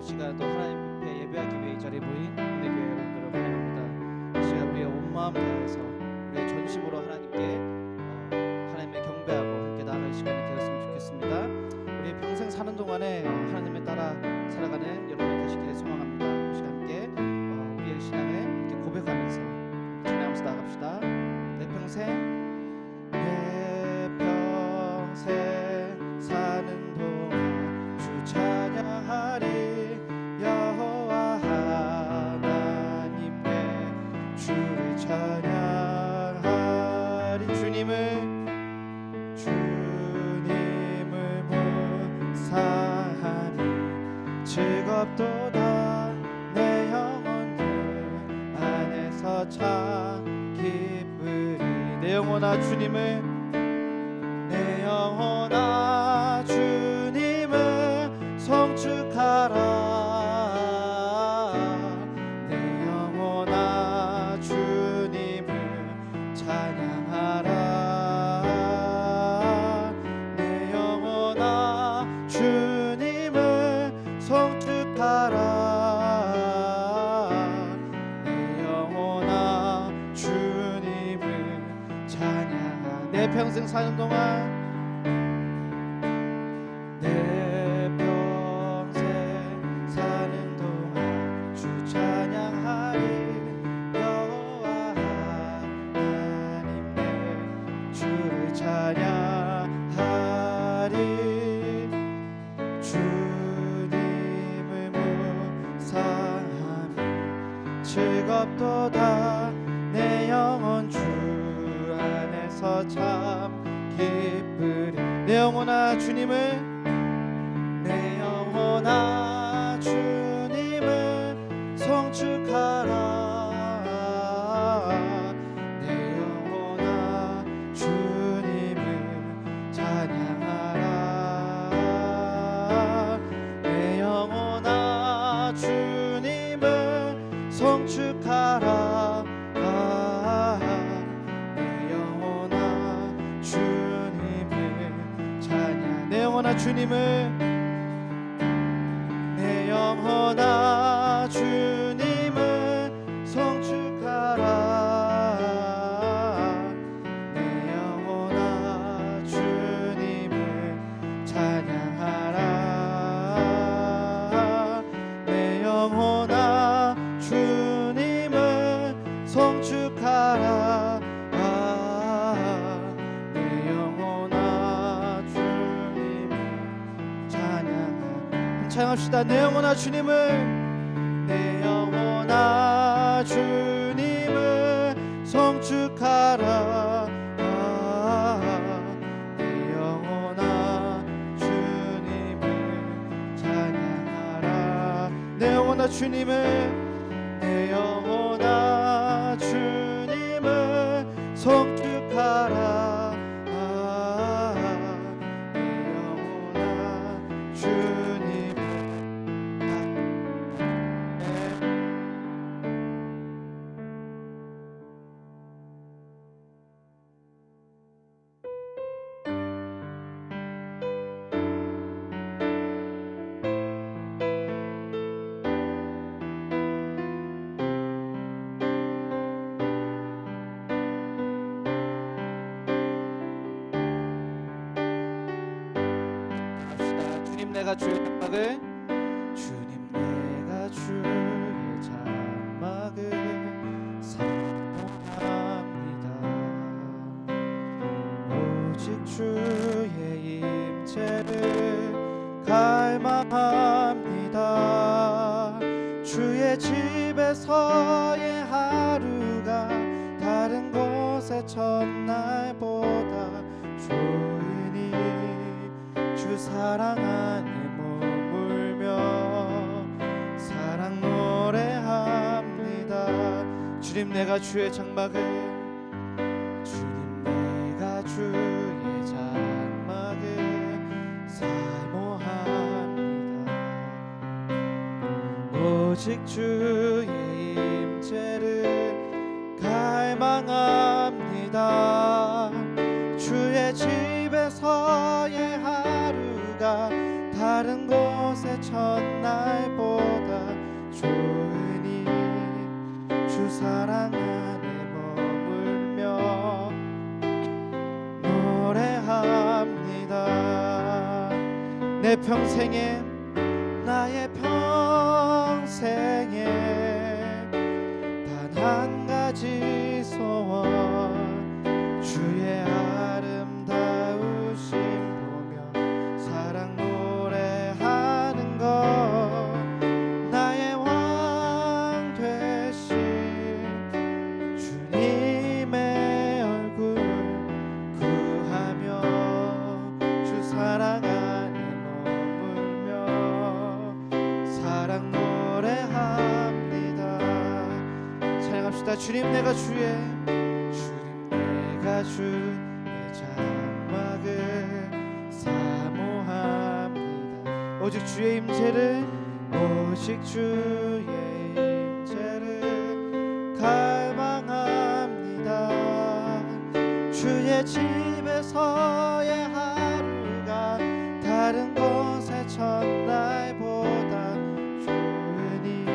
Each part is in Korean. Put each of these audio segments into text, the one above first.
시간도 하나님 앞에 예배하기 위해 이 자리에 모인 은혜교회 여러분들을 환영합니다. 이 시간 우리의 온 마음 다해서 우리의 전심으로 하나님께 하나님의 경배하고 함께 나아갈 시간이 되었으면 좋겠습니다. 우리 평생 사는 동안에 하나님을 따라 살아가는 여러분이 되시기를 소망합니다. 이 시간 함께 우리의 신앙을 함께 고백하면서 찬양하면서 나아갑시다. 내 평생 사는 동안 주 찬양하리. 여호와 하나님 내 주를 찬양하리. 주님을 묵상하니 즐겁도다. 내 영혼들 안에서 참 기쁘리. 내 영혼아 주님을 성축하라. 내 영혼아 주님을 찬양하라. 내 영혼아 주님을 성축하라. 내 영혼아 주님을 찬양하라. 내 평생 사는 동안 즐겁도다. 내 영혼 주 안에서 참 기쁘리. 내 영혼아 주님을 내 영혼아 주님을 성축하라. 내 영혼아 주님을 찬양하라. 내 영혼아 주님을 성축하라. 내 영혼아 주님을 찬양. 내 영혼아 주님을 내 영혼아 주님을 성축하라. 내 영혼아 주님을 찬양하라. 내 영혼아 주님을 성축하라. 내 영혼아 주님을 찬양하라. 찬양합시다. 내 영혼아 주님을 내 영혼아 주님을 성축하라. 내 영혼아 주님을 찬양하라. 내 영혼아 주님을 내 영혼아 주님을 성축하라. 내 영혼아 주님을 내가 주의 장막을 주님 내가 주의 장막을 사모합니다. 오직 주의 임재를 갈망합니다. 주의 집에서의 하루가 다른 곳의 첫날보다 좋으니 주 사랑 안에 머물며 사랑 노래합니다. 주님 내가 주의 장막을 주님 내가 주의 장막을 사모합니다. 오직 주의 임재를 갈망합니다. 주의 집에서의 하루가 다른 곳의 첫날보다 평생에 나의 평생에 단 한 가지 소원 주의 아름다우심 보며 사랑 노래하는 것 나의 왕 되신 주님의 얼굴 구하며 주 사랑 안에 머물며 사랑 노래합니다. 찬양합시다. 주님 내가 주의 장막을 사모합니다. 오직 주의 임재를 갈망합니다. 주의 집에서의 하루가 다른 곳의 첫날보다 좋으니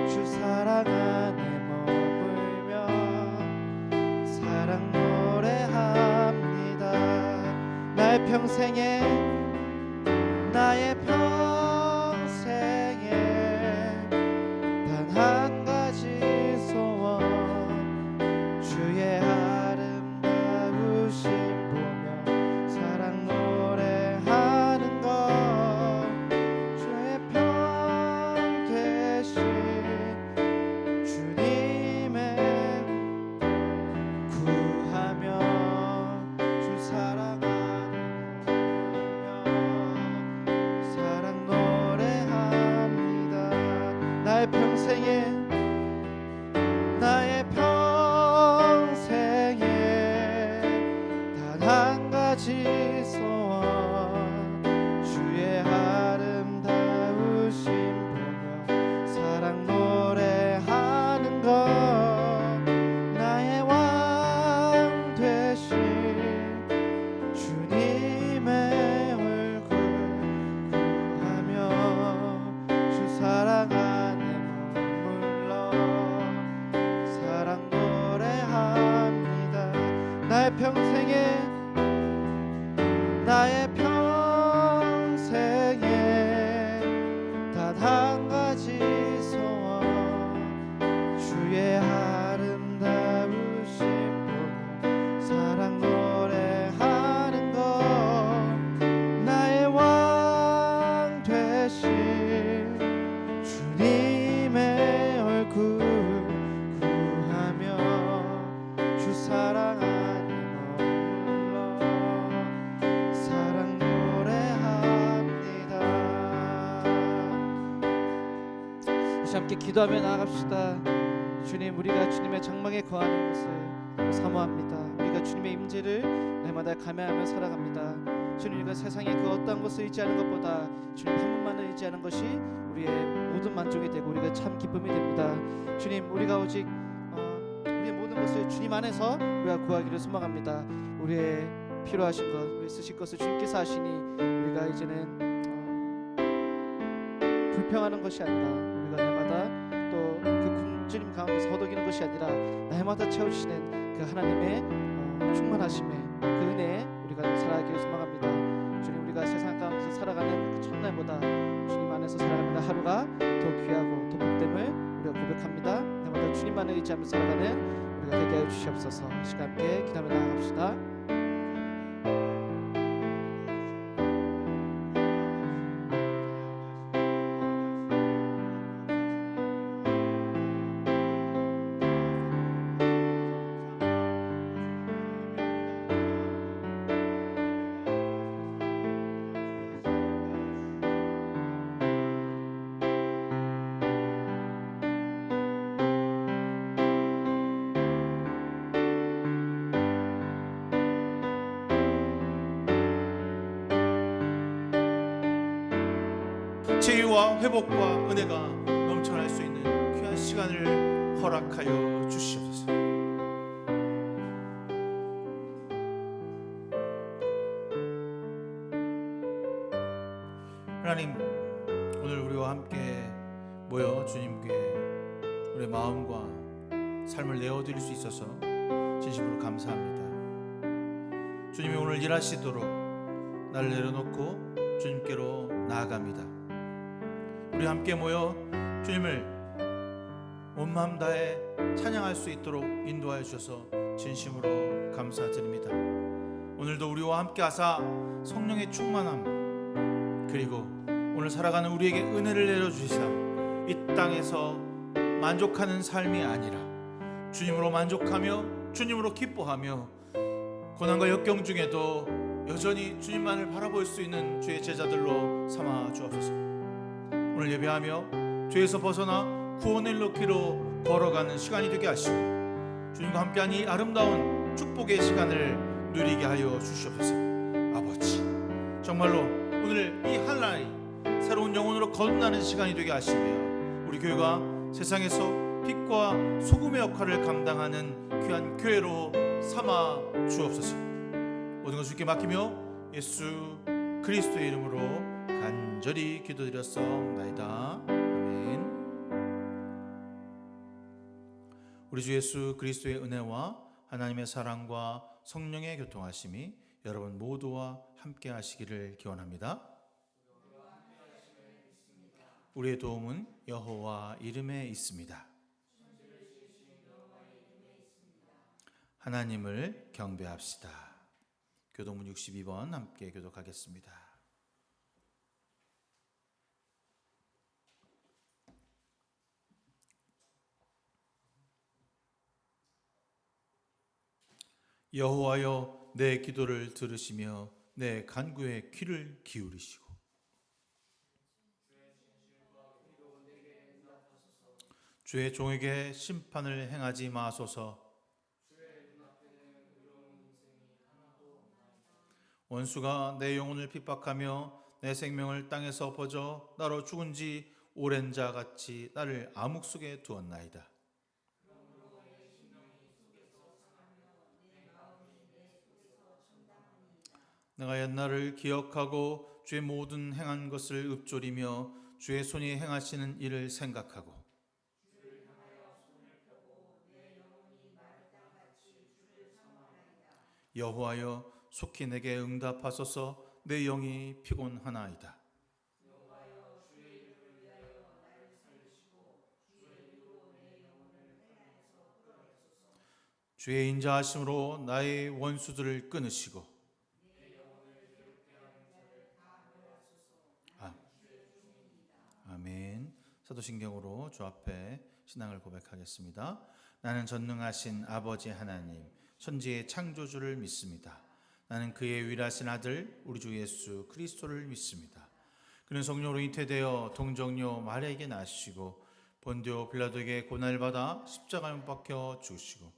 주 사랑 안에 머물며 사랑 노래합니다. 나의 평생에 단 한 가지 소원 주의 아름다우심 보며 사랑 노래하는 것 주의 편 되신 주님의 구하며 주 사랑 안에 사랑 노래합니다. 나의 평생에 단 한 가지 소원 주의 아름다우심 보며 사랑 노래하는 것 나의 왕 되신 주님의 얼굴 구하며 주 사랑 안에 머물러 사랑 노래합니다. 나의 평생에 단 한 가지 소원 주의 아름다우심 보며 사랑 노래하는 것 나의 왕 되신 주님의 얼굴 구하며 주 사랑 안에 머물러 사랑 노래합니다. 다시 함께 기도하며 나아갑시다. 주님, 우리가 주님의 장막에 거하는 것을 사모합니다. 우리가 주님의 임재를 날마다 감회하며 살아갑니다. 주님, 우리가 세상의 그 어떠한 것을 의지하는 것보다 주님 한 분만을 의지하는 것이 우리의 모든 만족이 되고 우리가 참 기쁨이 됩니다. 주님, 우리가 오직 우리의 모든 것을 주님 안에서 우리가 구하기를 소망합니다. 우리의 필요하신 것, 우리 쓰실 것을 주님께서 하시니 우리가 이제는 불평하는 것이 아니라 우리가 날마다 또 그 굶주림 가운데서 허덕이는 것이 아니라 날마다 채우시는 그 하나님의 충만하심에 그 은혜에 우리가 살아가기를 소망합니다. 주님, 우리가 세상 가운데서 살아가는 그 첫날보다 주님 안에서 살아가는 그 하루가 더 귀하고 더 복됨을 우리가 고백합니다. 날마다 주님만을 의지하며 살아가는 우리가 되게 하여 주시옵소서. 이 시간 함께 기도하며 나아갑시다. 치유와 회복과 은혜가 넘쳐날 수 있는 귀한 시간을 허락하여 주시옵소서. 하나님, 오늘 우리와 함께 모여 주님께 우리의 마음과 삶을 내어드릴 수 있어서 진심으로 감사합니다. 주님이 오늘 일하시도록 나를 내려놓고 주님께로 나아갑니다. 우리 함께 모여 주님을 온 마음 다해 찬양할 수 있도록 인도하여 주셔서 진심으로 감사드립니다. 오늘도 우리와 함께 하사 성령의 충만함, 그리고 오늘 살아가는 우리에게 은혜를 내려주시사 이 땅에서 만족하는 삶이 아니라 주님으로 만족하며 주님으로 기뻐하며 고난과 역경 중에도 여전히 주님만을 바라볼 수 있는 주의 제자들로 삼아 주옵소서. 오늘 예배하며 죄에서 벗어나 구원의 길로 걸어가는 시간이 되게 하시고 주님과 함께한 이 아름다운 축복의 시간을 누리게 하여 주시옵소서. 아버지, 정말로 오늘 이 한날이 새로운 영혼으로 거듭나는 시간이 되게 하시며 우리 교회가 세상에서 빛과 소금의 역할을 감당하는 귀한 교회로 삼아 주옵소서. 모든 것을 주께 맡기며 예수 그리스도의 이름으로 간절히 기도드렸사옵나이다. 아멘. 우리 주 예수 그리스도의 은혜와 하나님의 사랑과 성령의 교통하심이 여러분 모두와 함께 하시기를 기원합니다. 우리의 도움은 여호와 이름에 있습니다. 하나님을 경배합시다. 교독문 62번 함께 교독하겠습니다. 여호와여, 내 기도를 들으시며 내 간구에 귀를 기울이시고 주의 종에게 심판을 행하지 마소서. 원수가 내 영혼을 핍박하며 내 생명을 땅에서 벗어 나로 죽은 지 오랜 자 같이 나를 암흑 속에 두었나이다. 내가 옛날을 기억하고 주의 모든 행한 것을 읊조리며 주의 손이 행하시는 일을 생각하고 여호와여, 속히 내게 응답하소서. 내 영이 피곤하나이다. 주의 인자하심으로 나의 원수들을 끊으시고 아멘. 사도신경으로 주 앞에 신앙을 고백하겠습니다. 나는 전능하신 아버지 하나님, 천지의 창조주를 믿습니다. 나는 그의 유일하신 아들 우리 주 예수 그리스도를 믿습니다. 그는 성령으로 잉태되어 동정녀 마리아에게 나시고 본디오 빌라도에게 고난을 받아 십자가에 못 박혀 죽으시고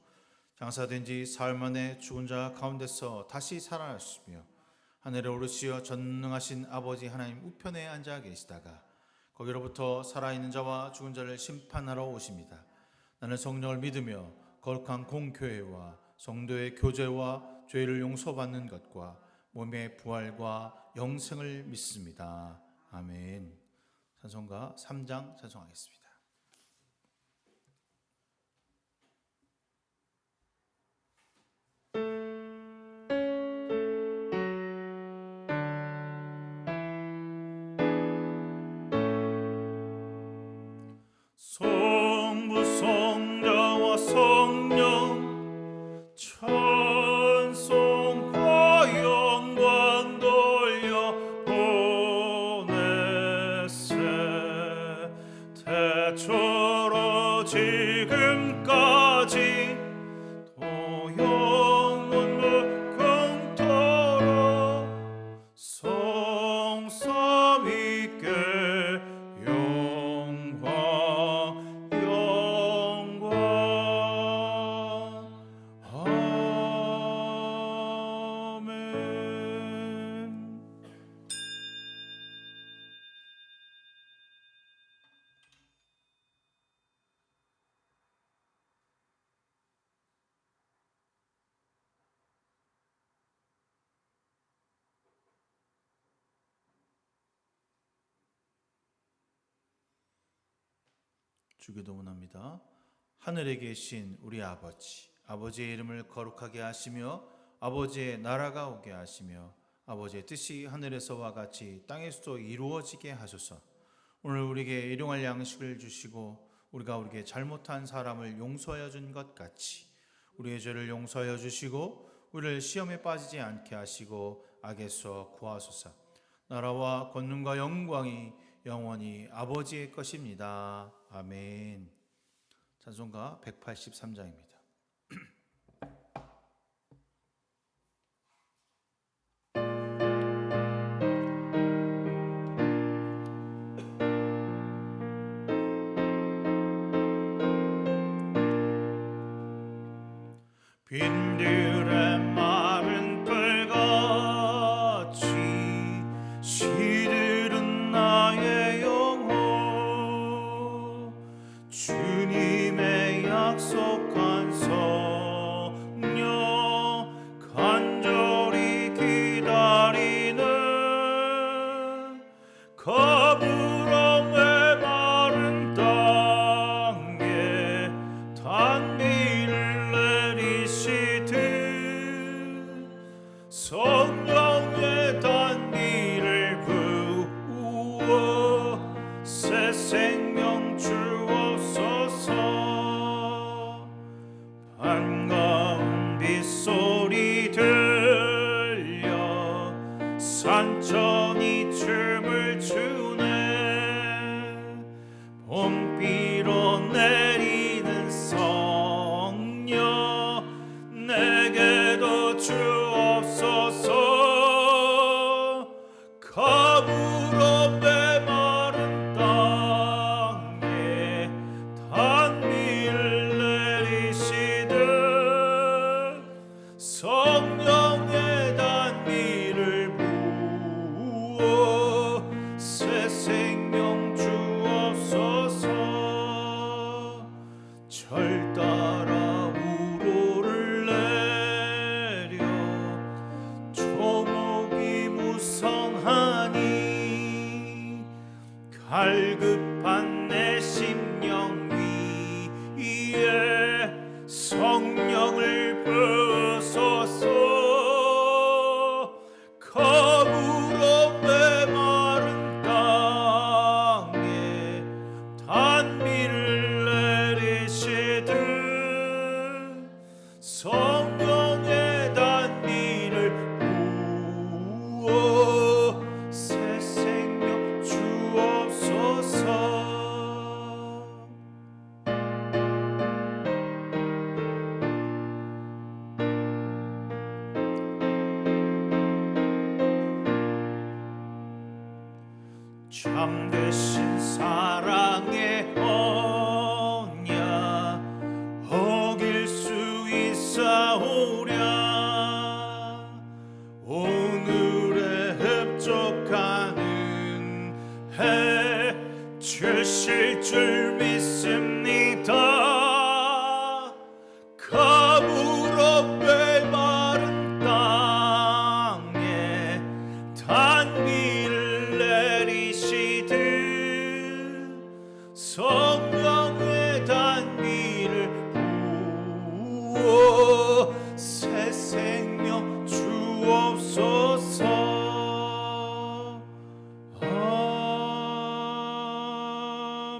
장사된 지 사흘 만에 죽은 자 가운데서 다시 살아나셨으며 하늘에 오르시어 전능하신 아버지 하나님 우편에 앉아 계시다가 거기로부터 살아있는 자와 죽은 자를 심판하러 오십니다. 나는 성령을 믿으며 거룩한 공교회와 성도의 교제와 죄를 용서받는 것과 몸의 부활과 영생을 믿습니다. 아멘. 찬송가 3장 찬송하겠습니다. 성부 성자와 성령 찬송과 영광 돌려 보내세. 태초로 지금까지 또 영원 무궁토록 성삼 있게 주기도문합니다. 하늘에 계신 우리 아버지, 아버지의 이름을 거룩하게 하시며 아버지의 나라가 오게 하시며 아버지의 뜻이 하늘에서와 같이 땅에서도 이루어지게 하소서. 오늘 우리에게 일용할 양식을 주시고 우리가 우리에게 잘못한 사람을 용서하여 준 것 같이 우리의 죄를 용서하여 주시고 우리를 시험에 빠지지 않게 하시고 악에서 구하소서. 나라와 권능과 영광이 영원히 아버지의 것입니다. 아멘. 찬송가 183장입니다. 빈들의 마른 털같이 시들은 나의 영혼 주님의 약속한 성령 간절히 기다리는 거부로 메마른 땅에 단비를 내리시듯 성령의 단비를 부어 새 생명 주옵소서. 반가운 빗소리 들려 산천이 춤을 추네. 봄비로 내리는 성령 내게도 주옵소서. 가물어 메마른 땅에 단비를 내리시듯 성령의 단비를 부어 새 생명 주옵소서. 절 따라 우로를 내려 조목이 무성하니 갈급한 내 심령 위에 성령을 부으소서. 거부로 메마른 땅에 단비를 내리시듯 성령의 단비를 부어 새 생명 주옵소서. 참되신 사랑의 언약 어길 수 있사오랴. 오늘의 흡족한 은혜 주실 줄 믿습니다. 가물어 메마른 땅에 단비를 내리시듯 성령의 단비를 부어 새 생명 주옵소서.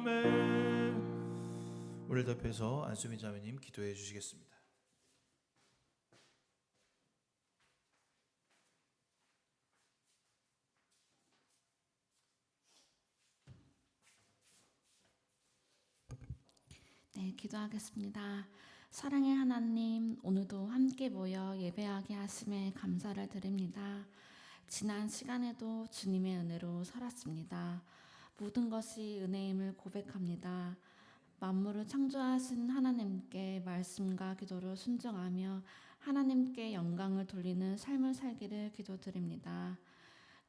아멘. 우리를 대표해서 안수민 자매님 기도해 주시겠습니다. 네, 기도하겠습니다. 사랑의 하나님, 오늘도 함께 모여 예배하게 하심에 감사를 드립니다. 지난 시간에도 주님의 은혜로 살았습니다. 모든 것이 은혜임을 고백합니다. 만물을 창조하신 하나님께 말씀과 기도로 순종하며 하나님께 영광을 돌리는 삶을 살기를 기도드립니다.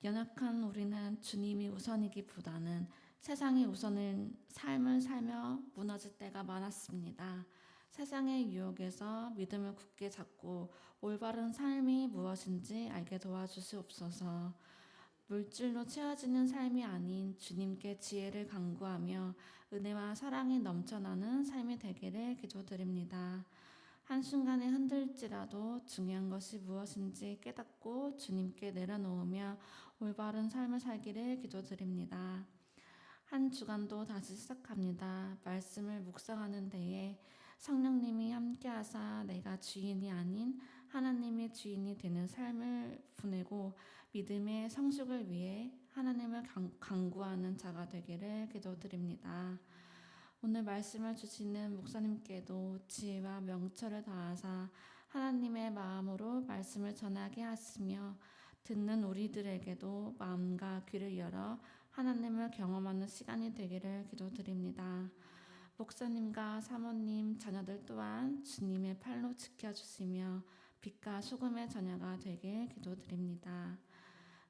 연약한 우리는 주님이 우선이기보다는 세상의 우선인 삶을 살며 무너질 때가 많았습니다. 세상의 유혹에서 믿음을 굳게 잡고 올바른 삶이 무엇인지 알게 도와주시옵소서. 물질로 채워지는 삶이 아닌 주님께 지혜를 간구하며 은혜와 사랑이 넘쳐나는 삶이 되기를 기도드립니다. 한순간에 흔들릴지라도 중요한 것이 무엇인지 깨닫고 주님께 내려놓으며 올바른 삶을 살기를 기도드립니다. 한 주간도 다시 시작합니다. 말씀을 묵상하는 데에 성령님이 함께하사 내가 주인이 아닌 하나님의 주인이 되는 삶을 보내고 믿음의 성숙을 위해 하나님을 간구하는 자가 되기를 기도드립니다. 오늘 말씀을 주시는 목사님께도 지혜와 명철을 다하사 하나님의 마음으로 말씀을 전하게 하시며 듣는 우리들에게도 마음과 귀를 열어 하나님을 경험하는 시간이 되기를 기도드립니다. 목사님과 사모님, 자녀들 또한 주님의 팔로 지켜주시며 빛과 소금의 자녀가 되길 기도드립니다.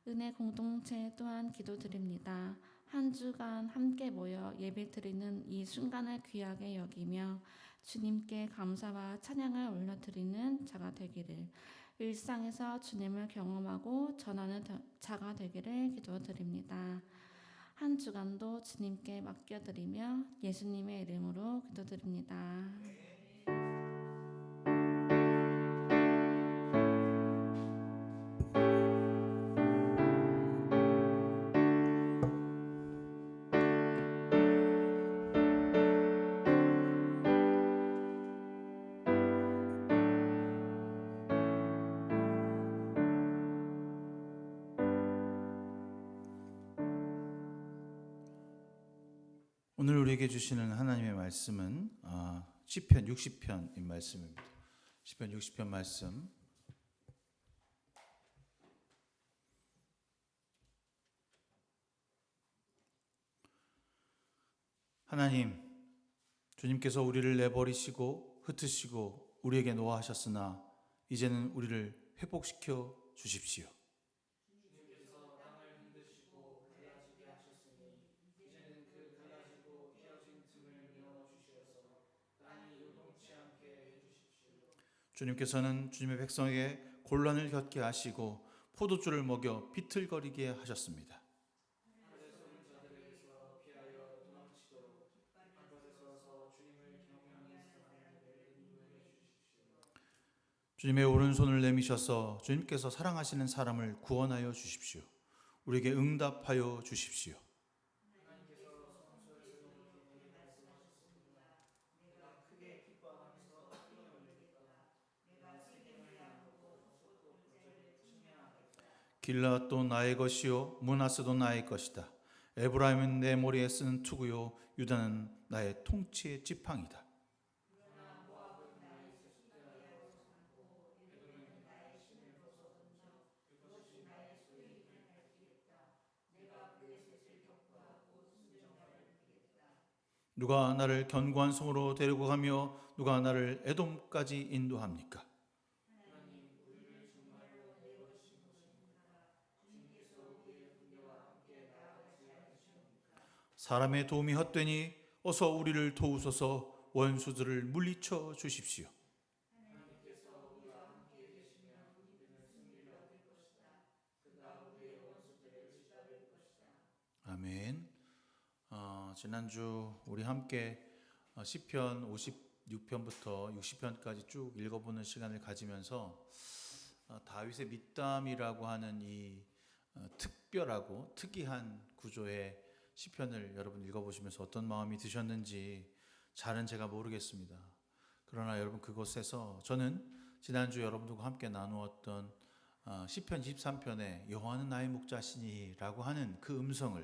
은혜 공동체 또한 기도드립니다. 한 주간 함께 모여 예배드리는 이 순간을 귀하게 여기며 주님께 감사와 찬양을 올려드리는 자가 되기를, 일상에서 주님을 경험하고 전하는 자가 되기를 기도드립니다. 한 주간도 주님께 맡겨드리며 예수님의 이름으로 기도드립니다. 오늘 우리에게 주시는 하나님의 말씀은 시편 60편인 말씀입니다. 시편 60편 말씀 하나님, 주님께서 우리를 내버리시고 흩으시고 우리에게 노하셨으나 이제는 우리를 회복시켜 주십시오. 주님께서는 주님의 백성에게 곤란을 겪게 하시고 포도주를 먹여 비틀거리게 하셨습니다. 주님의 오른손을 내미셔서 주님께서 사랑하시는 사람을 구원하여 주십시오. 우리에게 응답하여 주십시오. 길라앗도 나의 것이요 므낫세도 나의 것이다. 에브라임은 내 머리에 쓰는 투구요 유다는 나의 통치의 지팡이다. 누가 나를 견고한 성으로 데리고 가며 누가 나를 에돔까지 인도합니까? 사람의 도움이 헛되니 어서 우리를 도우소서. 원수들을 물리쳐 주십시오. 아멘. 지난주 우리 함께 시편 56편부터 60편까지 쭉 읽어보는 시간을 가지면서 다윗의 밑담이라고 하는 이 특별하고 특이한 구조의 시편을 여러분 읽어보시면서 어떤 마음이 드셨는지 잘은 제가 모르겠습니다. 그러나 여러분 그곳에서 저는 지난주 여러분들과 함께 나누었던 시편 23편에 여호와는 나의 목자시니라고 하는 그 음성을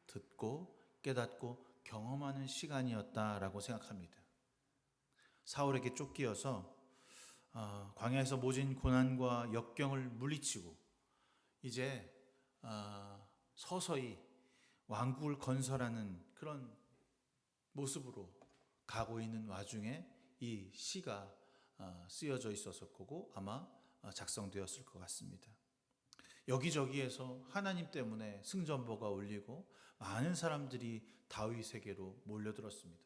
듣고 깨닫고 경험하는 시간이었다라고 생각합니다. 사울에게 쫓기어서 광야에서 모진 고난과 역경을 물리치고 이제 서서히 왕국을 건설하는 그런 모습으로 가고 있는 와중에 이 시가 쓰여져 있었을 거고 아마 작성되었을 것 같습니다. 여기저기에서 하나님 때문에 승전보가 울리고 많은 사람들이 다윗에게로 몰려들었습니다.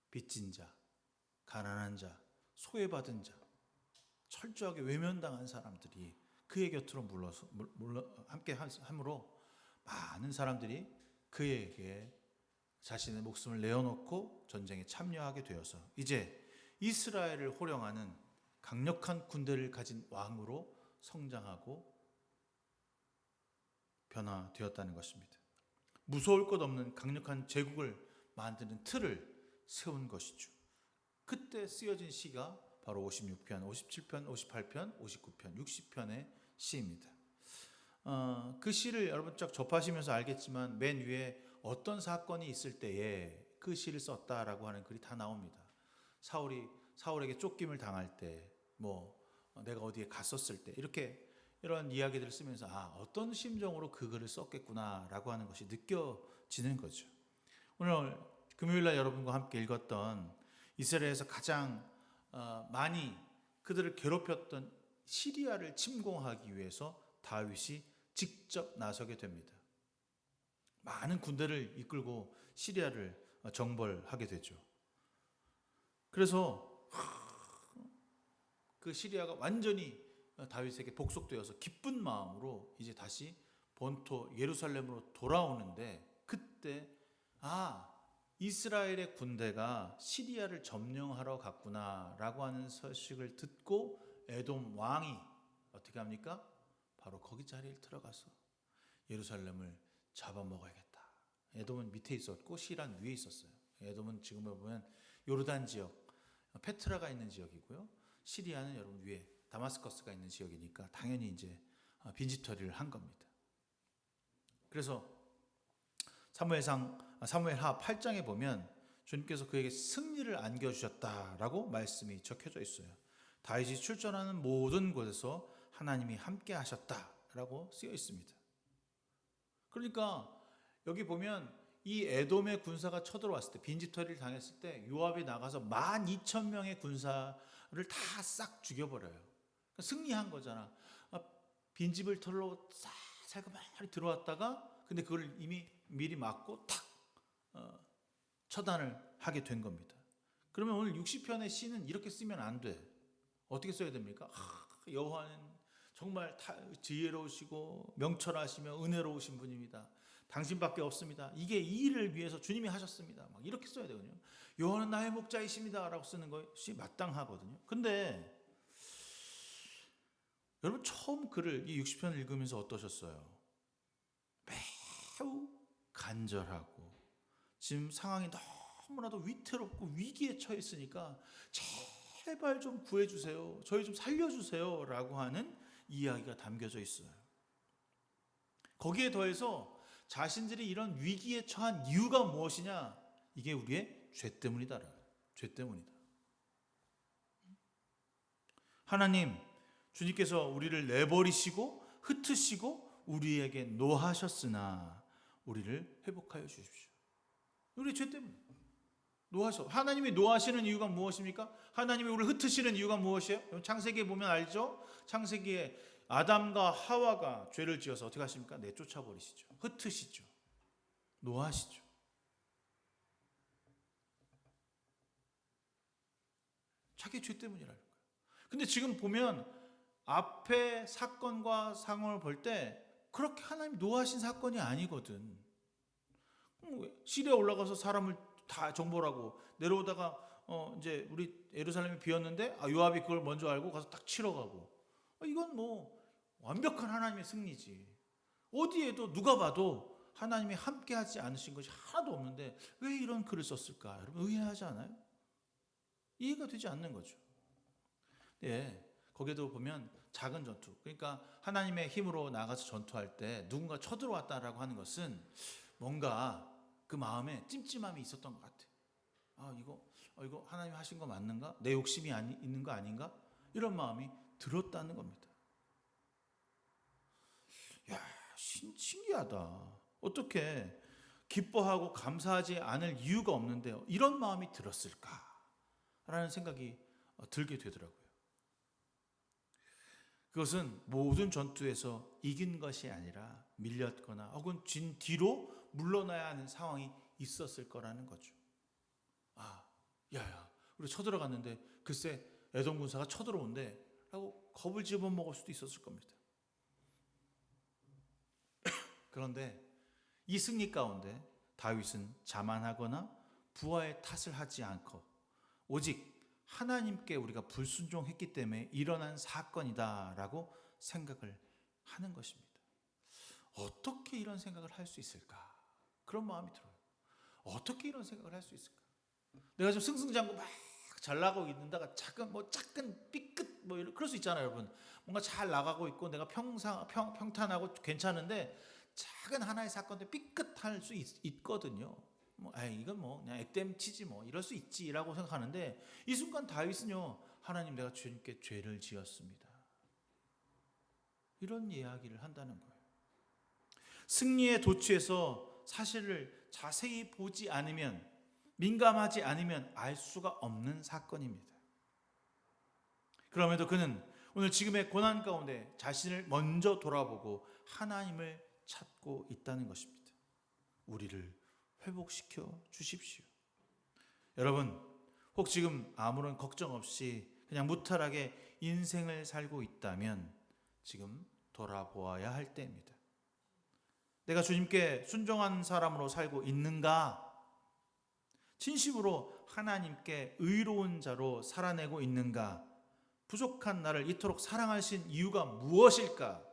빚진 자, 가난한 자, 소외받은 자, 철저하게 외면당한 사람들이 그의 곁으로 함께 함으로 많은 사람들이 그에게 자신의 목숨을 내어놓고 전쟁에 참여하게 되어서 이제 이스라엘을 호령하는 강력한 군대를 가진 왕으로 성장하고 변화되었다는 것입니다. 무서울 것 없는 강력한 제국을 만드는 틀을 세운 것이죠. 그때 쓰여진 시가 바로 56편, 57편, 58편, 59편, 60편의 시입니다. 그 시를 여러분 쫙 접하시면서 알겠지만 맨 위에 어떤 사건이 있을 때에 그 시를 썼다라고 하는 글이 다 나옵니다. 사울에게 쫓김을 당할 때, 내가 어디에 갔었을 때, 이런 이야기들을 쓰면서 어떤 심정으로 그 글을 썼겠구나라고 하는 것이 느껴지는 거죠. 오늘 금요일날 여러분과 함께 읽었던 이스라엘에서 가장 많이 그들을 괴롭혔던 시리아를 침공하기 위해서 다윗이 직접 나서게 됩니다. 많은 군대를 이끌고 시리아를 정벌하게 되죠. 그래서 그 시리아가 완전히 다윗에게 복속되어서 기쁜 마음으로 이제 다시 본토 예루살렘으로 돌아오는데, 그때 이스라엘의 군대가 시리아를 점령하러 갔구나라고 하는 소식을 듣고 에돔 왕이 어떻게 합니까? 바로 거기 자리에 들어가서 예루살렘을 잡아먹어야겠다. 에돔은 밑에 있었고 시리아는 위에 있었어요. 에돔은 지금 보면 요르단 지역, 페트라가 있는 지역이고요. 시리아는 여러분 위에 다마스커스가 있는 지역이니까 당연히 이제 빈집털이를 한 겁니다. 그래서 사무엘하 8장에 보면 주님께서 그에게 승리를 안겨주셨다라고 말씀이 적혀져 있어요. 다윗이 출전하는 모든 곳에서 하나님이 함께 하셨다라고 쓰여 있습니다. 그러니까 여기 보면 이 에돔의 군사가 쳐들어왔을 때, 빈집털이를 당했을 때 요압이 나가서 12,000명의 군사를 다 싹 죽여버려요. 그러니까 승리한 거잖아. 빈집을 털러 살금살금 들어왔다가 근데 그걸 이미 미리 막고 탁 처단을 하게 된 겁니다. 그러면 오늘 60편의 시는 이렇게 쓰면 안 돼. 어떻게 써야 됩니까? 여호와는 정말 지혜로우시고 명철하시며 은혜로우신 분입니다. 당신밖에 없습니다. 이게 이 일을 위해서 주님이 하셨습니다. 막 이렇게 써야 되거든요. 여호와는 나의 목자이십니다 라고 쓰는 것이 마땅하거든요. 근데 여러분 처음 글을 이 60편을 읽으면서 어떠셨어요? 매우 간절하고 지금 상황이 너무나도 위태롭고 위기에 처했으니까 제발 좀 구해주세요. 저희 좀 살려주세요 라고 하는 이야기가 담겨져 있어요. 거기에 더해서 자신들이 이런 위기에 처한 이유가 무엇이냐? 이게 우리의 죄 때문이다. 죄 때문이다. 하나님, 주님께서 우리를 내버리시고 흩으시고 우리에게 노하셨으나 우리를 회복하여 주십시오. 우리 죄 때문에 노하셔. 하나님이 노하시는 이유가 무엇입니까? 하나님이 우리를 흩으시는 이유가 무엇이에요? 창세기에 보면 알죠? 창세기에 아담과 하와가 죄를 지어서 어떻게 하십니까? 내쫓아버리시죠. 흩으시죠. 노하시죠. 자기 죄 때문이라는 거예요. 근데 지금 보면 앞에 사건과 상황을 볼 때 그렇게 하나님 노하신 사건이 아니거든. 시리아 올라가서 사람을 다 정벌하고 내려오다가 이제 우리 예루살렘이 비었는데 요압이 그걸 먼저 알고 가서 딱 치러 가고, 이건 완벽한 하나님의 승리지. 어디에도 누가 봐도 하나님이 함께하지 않으신 것이 하나도 없는데 왜 이런 글을 썼을까? 여러분 의아하지 않아요? 이해가 되지 않는 거죠. 거기에도 보면 작은 전투, 그러니까 하나님의 힘으로 나가서 전투할 때 누군가 쳐들어왔다라고 하는 것은 뭔가 그 마음에 찜찜함이 있었던 것 같아요. 이거 하나님 하신 거 맞는가? 내 욕심이 있는 거 아닌가? 이런 마음이 들었다는 겁니다. 야, 신기하다. 어떻게 기뻐하고 감사하지 않을 이유가 없는데 이런 마음이 들었을까라는 생각이 들게 되더라고요. 그것은 모든 전투에서 이긴 것이 아니라 밀렸거나 혹은 진 뒤로 물러나야 하는 상황이 있었을 거라는 거죠. 우리 쳐들어갔는데 글쎄 에돔 군사가 쳐들어온대 라고 겁을 집어먹을 수도 있었을 겁니다. 그런데 이 승리 가운데 다윗은 자만하거나 부하의 탓을 하지 않고 오직 하나님께 우리가 불순종했기 때문에 일어난 사건이다라고 생각을 하는 것입니다. 어떻게 이런 생각을 할 수 있을까? 그런 마음이 들어요. 어떻게 이런 생각을 할 수 있을까? 내가 좀 승승장구 막 잘 나가고 있는다가 작은 삐끗 그럴 수 있잖아요, 여러분. 뭔가 잘 나가고 있고 내가 평탄하고 괜찮은데 작은 하나의 사건 때문에 삐끗할 수 있거든요. 이건 그냥 액땜치지 이럴 수 있지라고 생각하는데 이 순간 다윗은요, 하나님 내가 주님께 죄를 지었습니다. 이런 이야기를 한다는 거예요. 승리의 도취에서 사실을 자세히 보지 않으면, 민감하지 않으면 알 수가 없는 사건입니다. 그럼에도 그는 오늘 지금의 고난 가운데 자신을 먼저 돌아보고 하나님을 찾고 있다는 것입니다. 우리를 회복시켜 주십시오. 여러분, 혹 지금 아무런 걱정 없이 그냥 무탈하게 인생을 살고 있다면 지금 돌아보아야 할 때입니다. 내가 주님께 순종한 사람으로 살고 있는가? 진심으로 하나님께 의로운 자로 살아내고 있는가? 부족한 나를 이토록 사랑하신 이유가 무엇일까?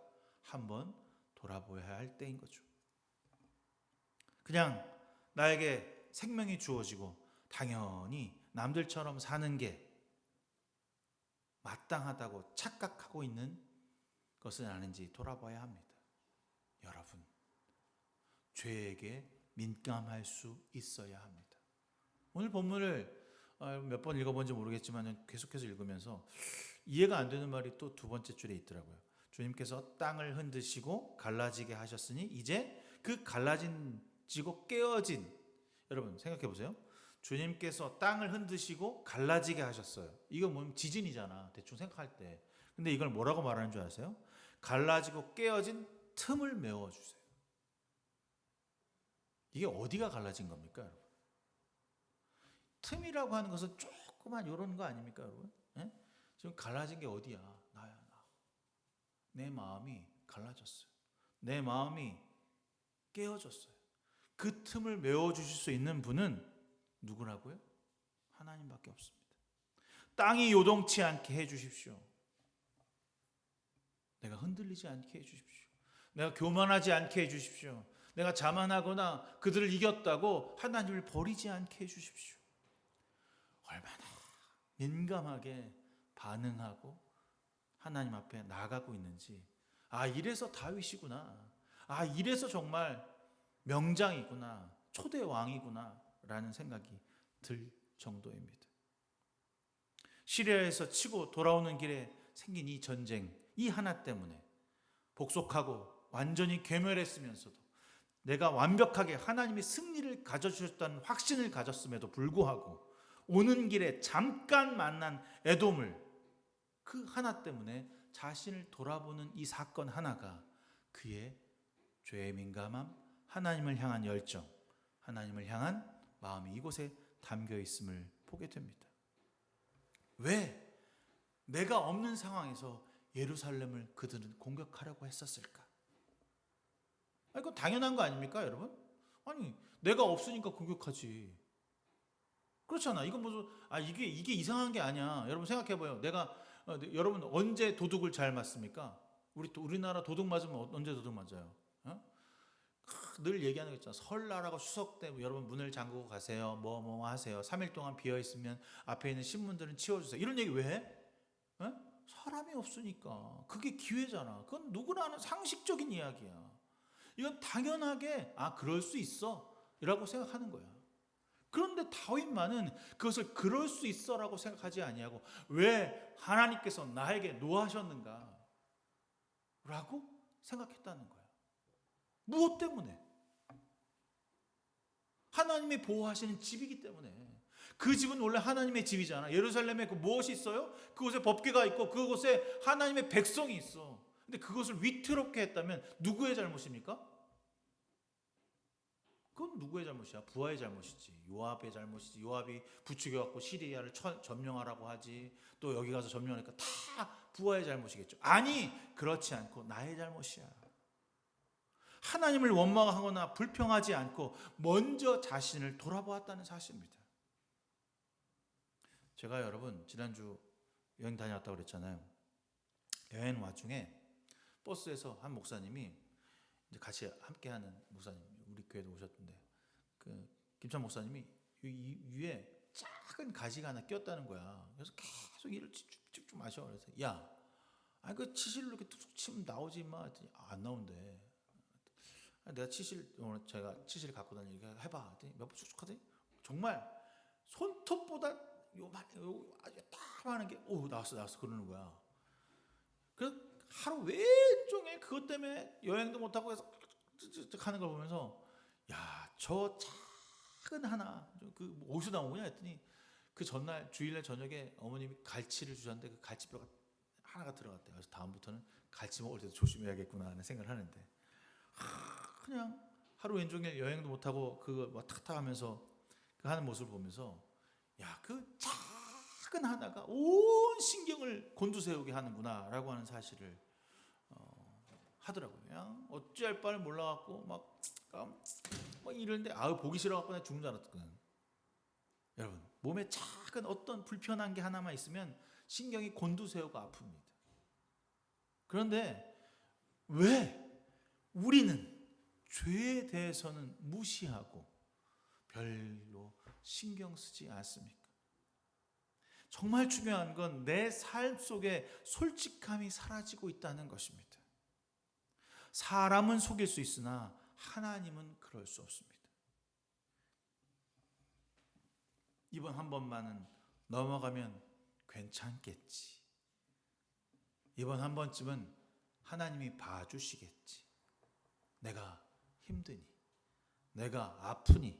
한번 돌아보아야 할 때인 거죠. 그냥 나에게 생명이 주어지고 당연히 남들처럼 사는 게 마땅하다고 착각하고 있는 것은 아닌지 돌아봐야 합니다. 여러분, 죄에게 민감할 수 있어야 합니다. 오늘 본문을 몇 번 읽어본지 모르겠지만 계속해서 읽으면서 이해가 안 되는 말이 또 두 번째 줄에 있더라고요. 주님께서 땅을 흔드시고 갈라지게 하셨으니 이제 그 갈라지고 깨어진, 여러분 생각해 보세요. 주님께서 땅을 흔드시고 갈라지게 하셨어요. 이거 뭐 지진이잖아, 대충 생각할 때. 근데 이걸 뭐라고 말하는 줄 아세요? 갈라지고 깨어진 틈을 메워주세요. 이게 어디가 갈라진 겁니까, 여러분? 틈이라고 하는 것은 조그만 이런 거 아닙니까, 여러분? 예? 지금 갈라진 게 어디야? 나야, 나. 내 마음이 갈라졌어요. 내 마음이 깨어졌어요. 그 틈을 메워주실 수 있는 분은 누구라고요? 하나님밖에 없습니다. 땅이 요동치 않게 해주십시오. 내가 흔들리지 않게 해주십시오. 내가 교만하지 않게 해주십시오. 내가 자만하거나 그들을 이겼다고 하나님을 버리지 않게 해주십시오. 얼마나 민감하게 반응하고 하나님 앞에 나아가고 있는지, 이래서 다윗이구나, 이래서 정말 명장이구나, 초대 왕이구나 라는 생각이 들 정도입니다. 시리아에서 치고 돌아오는 길에 생긴 이 전쟁, 이 하나 때문에 복속하고 완전히 괴멸했으면서도 내가 완벽하게 하나님이 승리를 가져주셨다는 확신을 가졌음에도 불구하고 오는 길에 잠깐 만난 에돔을, 그 하나 때문에 자신을 돌아보는 이 사건 하나가 그의 죄에 민감함, 하나님을 향한 열정, 하나님을 향한 마음이 이곳에 담겨 있음을 보게 됩니다. 왜 내가 없는 상황에서 예루살렘을 그들은 공격하려고 했었을까? 이거 당연한 거 아닙니까, 여러분? 내가 없으니까 공격하지. 그렇잖아. 이건 무슨 이게 이상한 게 아니야. 여러분 생각해봐요. 여러분 언제 도둑을 잘 맞습니까? 우리나라 도둑 맞으면 언제 도둑 맞아요? 늘 얘기하는 거 있잖아. 설날하고 추석 때 여러분 문을 잠그고 가세요. 뭐 하세요. 3일 동안 비어 있으면 앞에 있는 신문들은 치워주세요. 이런 얘기 왜 해? 사람이 없으니까. 그게 기회잖아. 그건 누구나 아는 상식적인 이야기야. 이건 당연하게 그럴 수 있어 라고 생각하는 거야. 그런데 다윗만은 그것을 그럴 수 있어라고 생각하지 아니하고 왜 하나님께서 나에게 노하셨는가 라고 생각했다는 거야. 무엇 때문에? 하나님이 보호하시는 집이기 때문에. 그 집은 원래 하나님의 집이잖아. 예루살렘에 무엇이 있어요? 그곳에 법궤가 있고 그곳에 하나님의 백성이 있어. 근데 그것을 위태롭게 했다면 누구의 잘못입니까? 그건 누구의 잘못이야? 부하의 잘못이지. 요압의 잘못이지. 요압이 부추겨갖고 시리아를 점령하라고 하지. 또 여기 가서 점령하니까 다 부하의 잘못이겠죠. 아니, 그렇지 않고 나의 잘못이야. 하나님을 원망하거나 불평하지 않고 먼저 자신을 돌아보았다는 사실입니다. 제가 여러분 지난주 여행 다녀왔다고 그랬잖아요. 여행 와중에 버스에서 한 목사님이 이제 같이 함께하는 목사님, 우리 교회도 오셨던데 그 김찬 목사님이 이 위에 작은 가시가 하나 꼈다는 거야. 그래서 계속 이를 쭉쭉 마셔. 그래서 야, 그 치실로 이렇게 툭툭 치면 나오지 마. 했더니 안 나온대. 내가 치실 오늘 제가 치실 갖고 다니니까 해봐. 했더니 몇 번 쭉쭉 하더니 정말 손톱보다 요만 아주 딱 하는 게 나왔어 그러는 거야. 그 하루 왼종일 그것 때문에 여행도 못 하고 해서 하는 걸 보면서 야, 저 작은 하나 그 어디서 나온 거냐 했더니 그 전날 주일날 저녁에 어머님이 갈치를 주셨는데 그 갈치뼈가 하나가 들어갔대요. 그래서 다음부터는 갈치 먹을 때도 조심해야겠구나 하는 생각을 하는데 그냥 하루 왼종일 여행도 못 하고 그거 막 탁탁하면서 그 하는 모습을 보면서 야, 그 작은 하나가 온 신경을 곤두세우게 하는구나라고 하는 사실을 하더라고요. 그냥 어찌할 바를 몰라갖고 막 이러는데 보기 싫어갖고 그냥 죽는 줄 알았거든. 여러분, 몸에 작은 어떤 불편한 게 하나만 있으면 신경이 곤두세우고 아픕니다. 그런데 왜 우리는 죄에 대해서는 무시하고 별로 신경 쓰지 않습니까? 정말 중요한 건 내 삶 속에 솔직함이 사라지고 있다는 것입니다. 사람은 속일 수 있으나 하나님은 그럴 수 없습니다. 이번 한 번만은 넘어가면 괜찮겠지. 이번 한 번쯤은 하나님이 봐주시겠지. 내가 힘드니, 내가 아프니,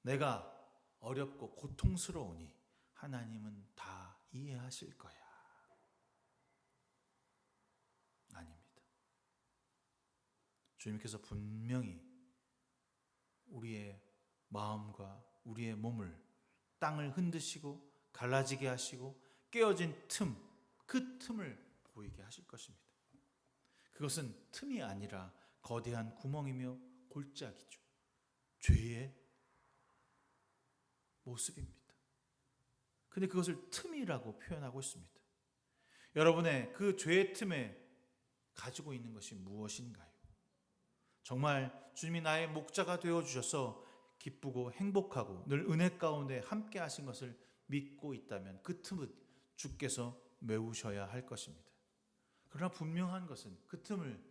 내가 어렵고 고통스러우니 하나님은 다 이해하실 거야. 아닙니다. 주님께서 분명히 우리의 마음과 우리의 몸을 땅을 흔드시고 갈라지게 하시고 깨어진 그 틈을 보이게 하실 것입니다. 그것은 틈이 아니라 거대한 구멍이며 골짜기죠. 죄의 모습입니다. 근데 그것을 틈이라고 표현하고 있습니다. 여러분의 그 죄의 틈에 가지고 있는 것이 무엇인가요? 정말 주님이 나의 목자가 되어주셔서 기쁘고 행복하고 늘 은혜 가운데 함께 하신 것을 믿고 있다면 그 틈은 주께서 메우셔야 할 것입니다. 그러나 분명한 것은 그 틈을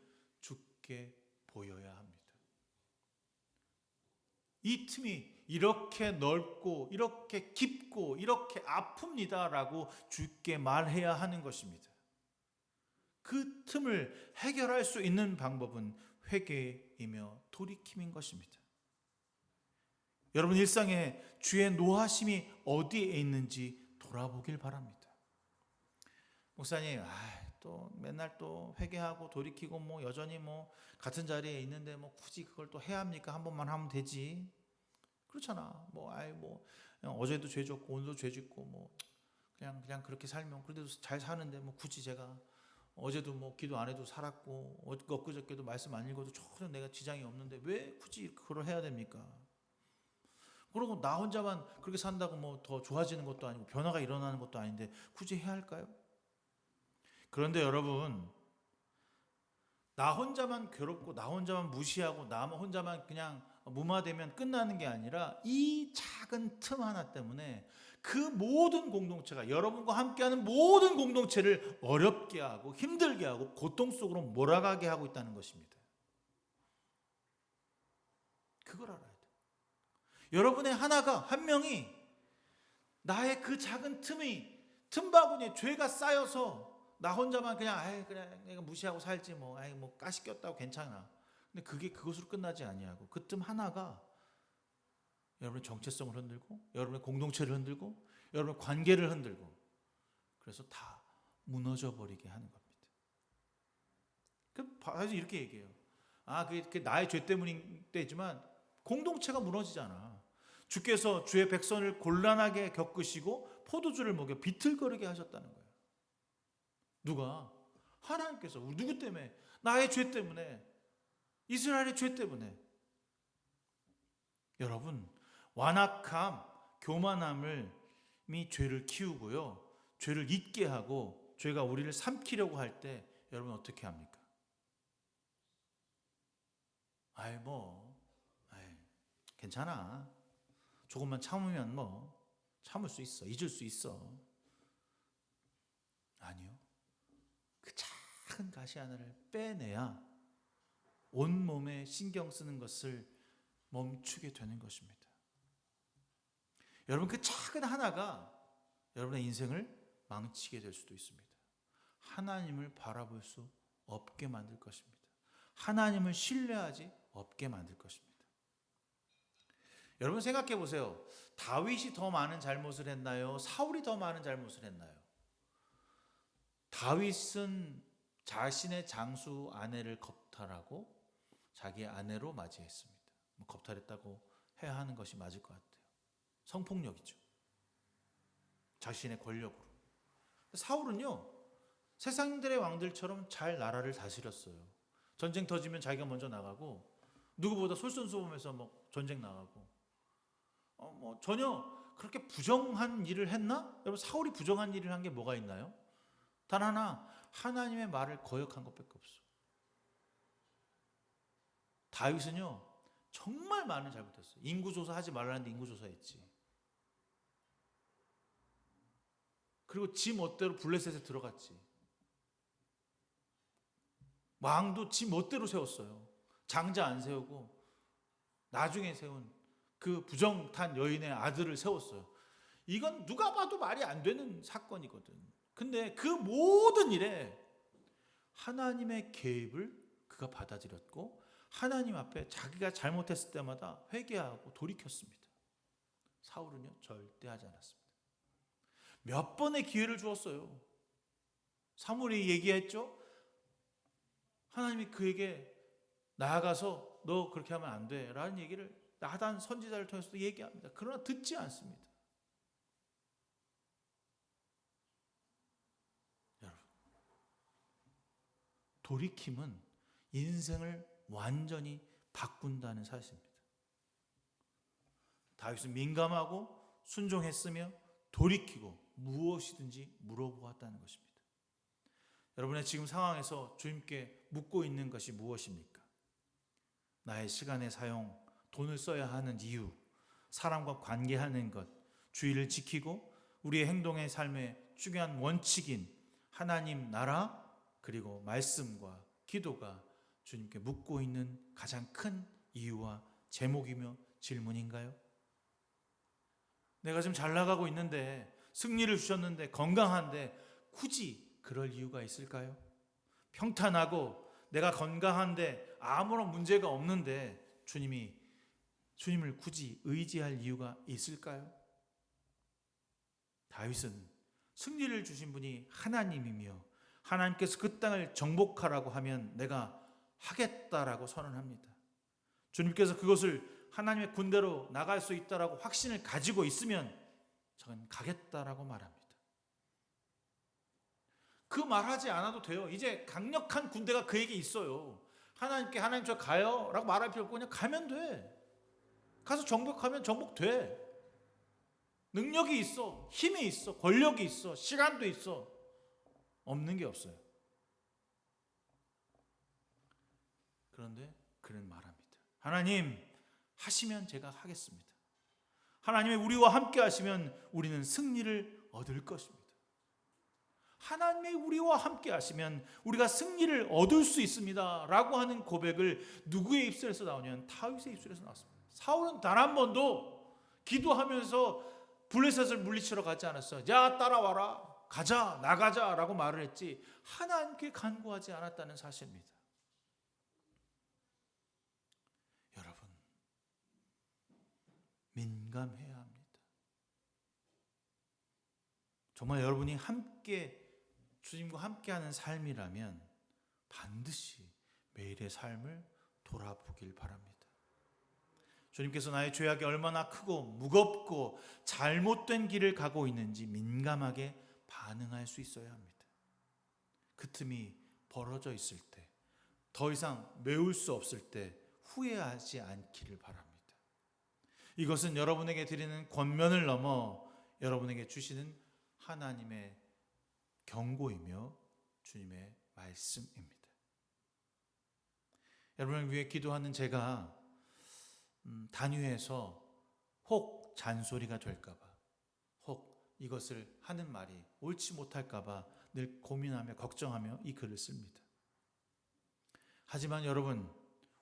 주께 보여야 합니다. 이 틈이 이렇게 넓고 이렇게 깊고 이렇게 아픕니다라고 주께 말해야 하는 것입니다. 그 틈을 해결할 수 있는 방법은 회개이며 돌이킴인 것입니다. 여러분 일상에 주의 노하심이 어디에 있는지 돌아보길 바랍니다. 목사님, 또 맨날 또 회개하고 돌이키고 뭐 여전히 뭐 같은 자리에 있는데 뭐 굳이 그걸 또 해야 합니까? 한 번만 하면 되지. 그렇잖아. 어제도 죄 짓고 오늘도 죄 짓고 뭐 그냥 그렇게 살면 그래도 잘 사는데 뭐 굳이 제가 어제도 뭐 기도 안 해도 살았고 엊그저께도 말씀 안 읽어도 전혀 내가 지장이 없는데 왜 굳이 그걸 해야 됩니까? 그리고 나 혼자만 그렇게 산다고 뭐 더 좋아지는 것도 아니고 변화가 일어나는 것도 아닌데 굳이 해야 할까요? 그런데 여러분, 나 혼자만 괴롭고 나 혼자만 무시하고 나 혼자만 그냥 무마되면 끝나는 게 아니라 이 작은 틈 하나 때문에 그 모든 공동체가 여러분과 함께하는 모든 공동체를 어렵게 하고 힘들게 하고 고통 속으로 몰아가게 하고 있다는 것입니다. 그걸 알아야 돼요. 여러분의 한 명이 나의 그 작은 틈바구니에 죄가 쌓여서 나 혼자만 그냥 그래 내가 무시하고 살지 뭐 가시 꼈다고 괜찮아. 근데 그것으로 끝나지 아니하고 그 틈 하나가 여러분의 정체성을 흔들고 여러분의 공동체를 흔들고 여러분의 관계를 흔들고 그래서 다 무너져 버리게 하는 겁니다. 그래서 이렇게 얘기해요. 그게 나의 죄 때문인 때지만 공동체가 무너지잖아. 주께서 주의 백성을 곤란하게 겪으시고 포도주를 먹여 비틀거리게 하셨다는 거예요. 누가? 하나님께서. 누구 때문에? 나의 죄 때문에. 이스라엘의 죄 때문에. 여러분, 완악함, 교만함을 죄를 키우고요, 죄를 잊게 하고 죄가 우리를 삼키려고 할 때 여러분 어떻게 합니까? 괜찮아. 조금만 참으면 참을 수 있어. 잊을 수 있어. 아니요. 그 작은 가시 하나를 빼내야 온몸에 신경 쓰는 것을 멈추게 되는 것입니다. 여러분, 그 작은 하나가 여러분의 인생을 망치게 될 수도 있습니다. 하나님을 바라볼 수 없게 만들 것입니다. 하나님을 신뢰하지 없게 만들 것입니다. 여러분 생각해 보세요. 다윗이 더 많은 잘못을 했나요? 사울이 더 많은 잘못을 했나요? 다윗은 자신의 장수 아내를 겁탈하고 자기의 아내로 맞이했습니다. 겁탈했다고 해야 하는 것이 맞을 것 같아요. 성폭력이죠. 자신의 권력으로. 사울은요, 세상들의 왕들처럼 잘 나라를 다스렸어요. 전쟁 터지면 자기가 먼저 나가고, 누구보다 솔선수범해서 전쟁 나가고, 전혀 그렇게 부정한 일을 했나? 여러분, 사울이 부정한 일을 한 게 뭐가 있나요? 단 하나, 하나님의 말을 거역한 것밖에 없어. 다윗은요, 정말 많은 잘못했어요. 인구조사 하지 말라는데 인구조사했지. 그리고 지 멋대로 블레셋에 들어갔지. 왕도 지 멋대로 세웠어요. 장자 안 세우고 나중에 세운 그 부정탄 여인의 아들을 세웠어요. 이건 누가 봐도 말이 안 되는 사건이거든. 근데 그 모든 일에 하나님의 개입을 그가 받아들였고, 하나님 앞에 자기가 잘못했을 때마다 회개하고 돌이켰습니다. 사울은요, 절대 하지 않았습니다. 몇 번의 기회를 주었어요. 사무엘이 얘기했죠. 하나님이 그에게 나아가서 너 그렇게 하면 안 돼 라는 얘기를 나단 선지자를 통해서도 얘기합니다. 그러나 듣지 않습니다. 여러분, 돌이킴은 인생을 완전히 바꾼다는 사실입니다. 다윗은 민감하고 순종했으며 돌이키고 무엇이든지 물어보았다는 것입니다. 여러분의 지금 상황에서 주님께 묻고 있는 것이 무엇입니까? 나의 시간의 사용, 돈을 써야 하는 이유, 사람과 관계하는 것, 주의를 지키고 우리의 행동의 삶의 중요한 원칙인 하나님 나라, 그리고 말씀과 기도가 주님께 묻고 있는 가장 큰 이유와 제목이며 질문인가요? 내가 지금 잘 나가고 있는데, 승리를 주셨는데, 건강한데 굳이 그럴 이유가 있을까요? 평탄하고 내가 건강한데 아무런 문제가 없는데 주님을 굳이 의지할 이유가 있을까요? 다윗은 승리를 주신 분이 하나님이며 하나님께서 그 땅을 정복하라고 하면 내가 하겠다라고 선언합니다. 주님께서 그것을 하나님의 군대로 나갈 수 있다라고 확신을 가지고 있으면 저는 가겠다라고 말합니다. 그 말하지 않아도 돼요. 이제 강력한 군대가 그에게 있어요. 하나님께 하나님 저 가요 라고 말할 필요 없고 그냥 가면 돼. 가서 정복하면 정복돼. 능력이 있어, 힘이 있어, 권력이 있어, 시간도 있어. 없는 게 없어요. 그런데 그는 말합니다. 하나님 하시면 제가 하겠습니다. 하나님이 우리와 함께 하시면 우리는 승리를 얻을 것입니다. 하나님이 우리와 함께 하시면 우리가 승리를 얻을 수 있습니다 라고 하는 고백을 누구의 입술에서 나오냐면 다윗의 입술에서 나왔습니다. 사울은 단 한 번도 기도하면서 블레셋을 물리치러 가지 않았어요. 야, 따라와라, 가자, 나가자 라고 말을 했지 하나님께 간구하지 않았다는 사실입니다. 여러분, 민감해야 합니다. 정말 여러분이 함께 주님과 함께하는 삶이라면 반드시 매일의 삶을 돌아보길 바랍니다. 주님께서 나의 죄악이 얼마나 크고 무겁고 잘못된 길을 가고 있는지 민감하게 반응할 수 있어야 합니다. 그 틈이 벌어져 있을 때, 더 이상 메울 수 없을 때 후회하지 않기를 바랍니다. 이것은 여러분에게 드리는 권면을 넘어 여러분에게 주시는 하나님의 경고이며 주님의 말씀입니다. 여러분을 위해 기도하는 제가 단위에서 혹 잔소리가 될까봐, 혹 이것을 하는 말이 옳지 못할까봐 늘 고민하며 걱정하며 이 글을 씁니다. 하지만 여러분,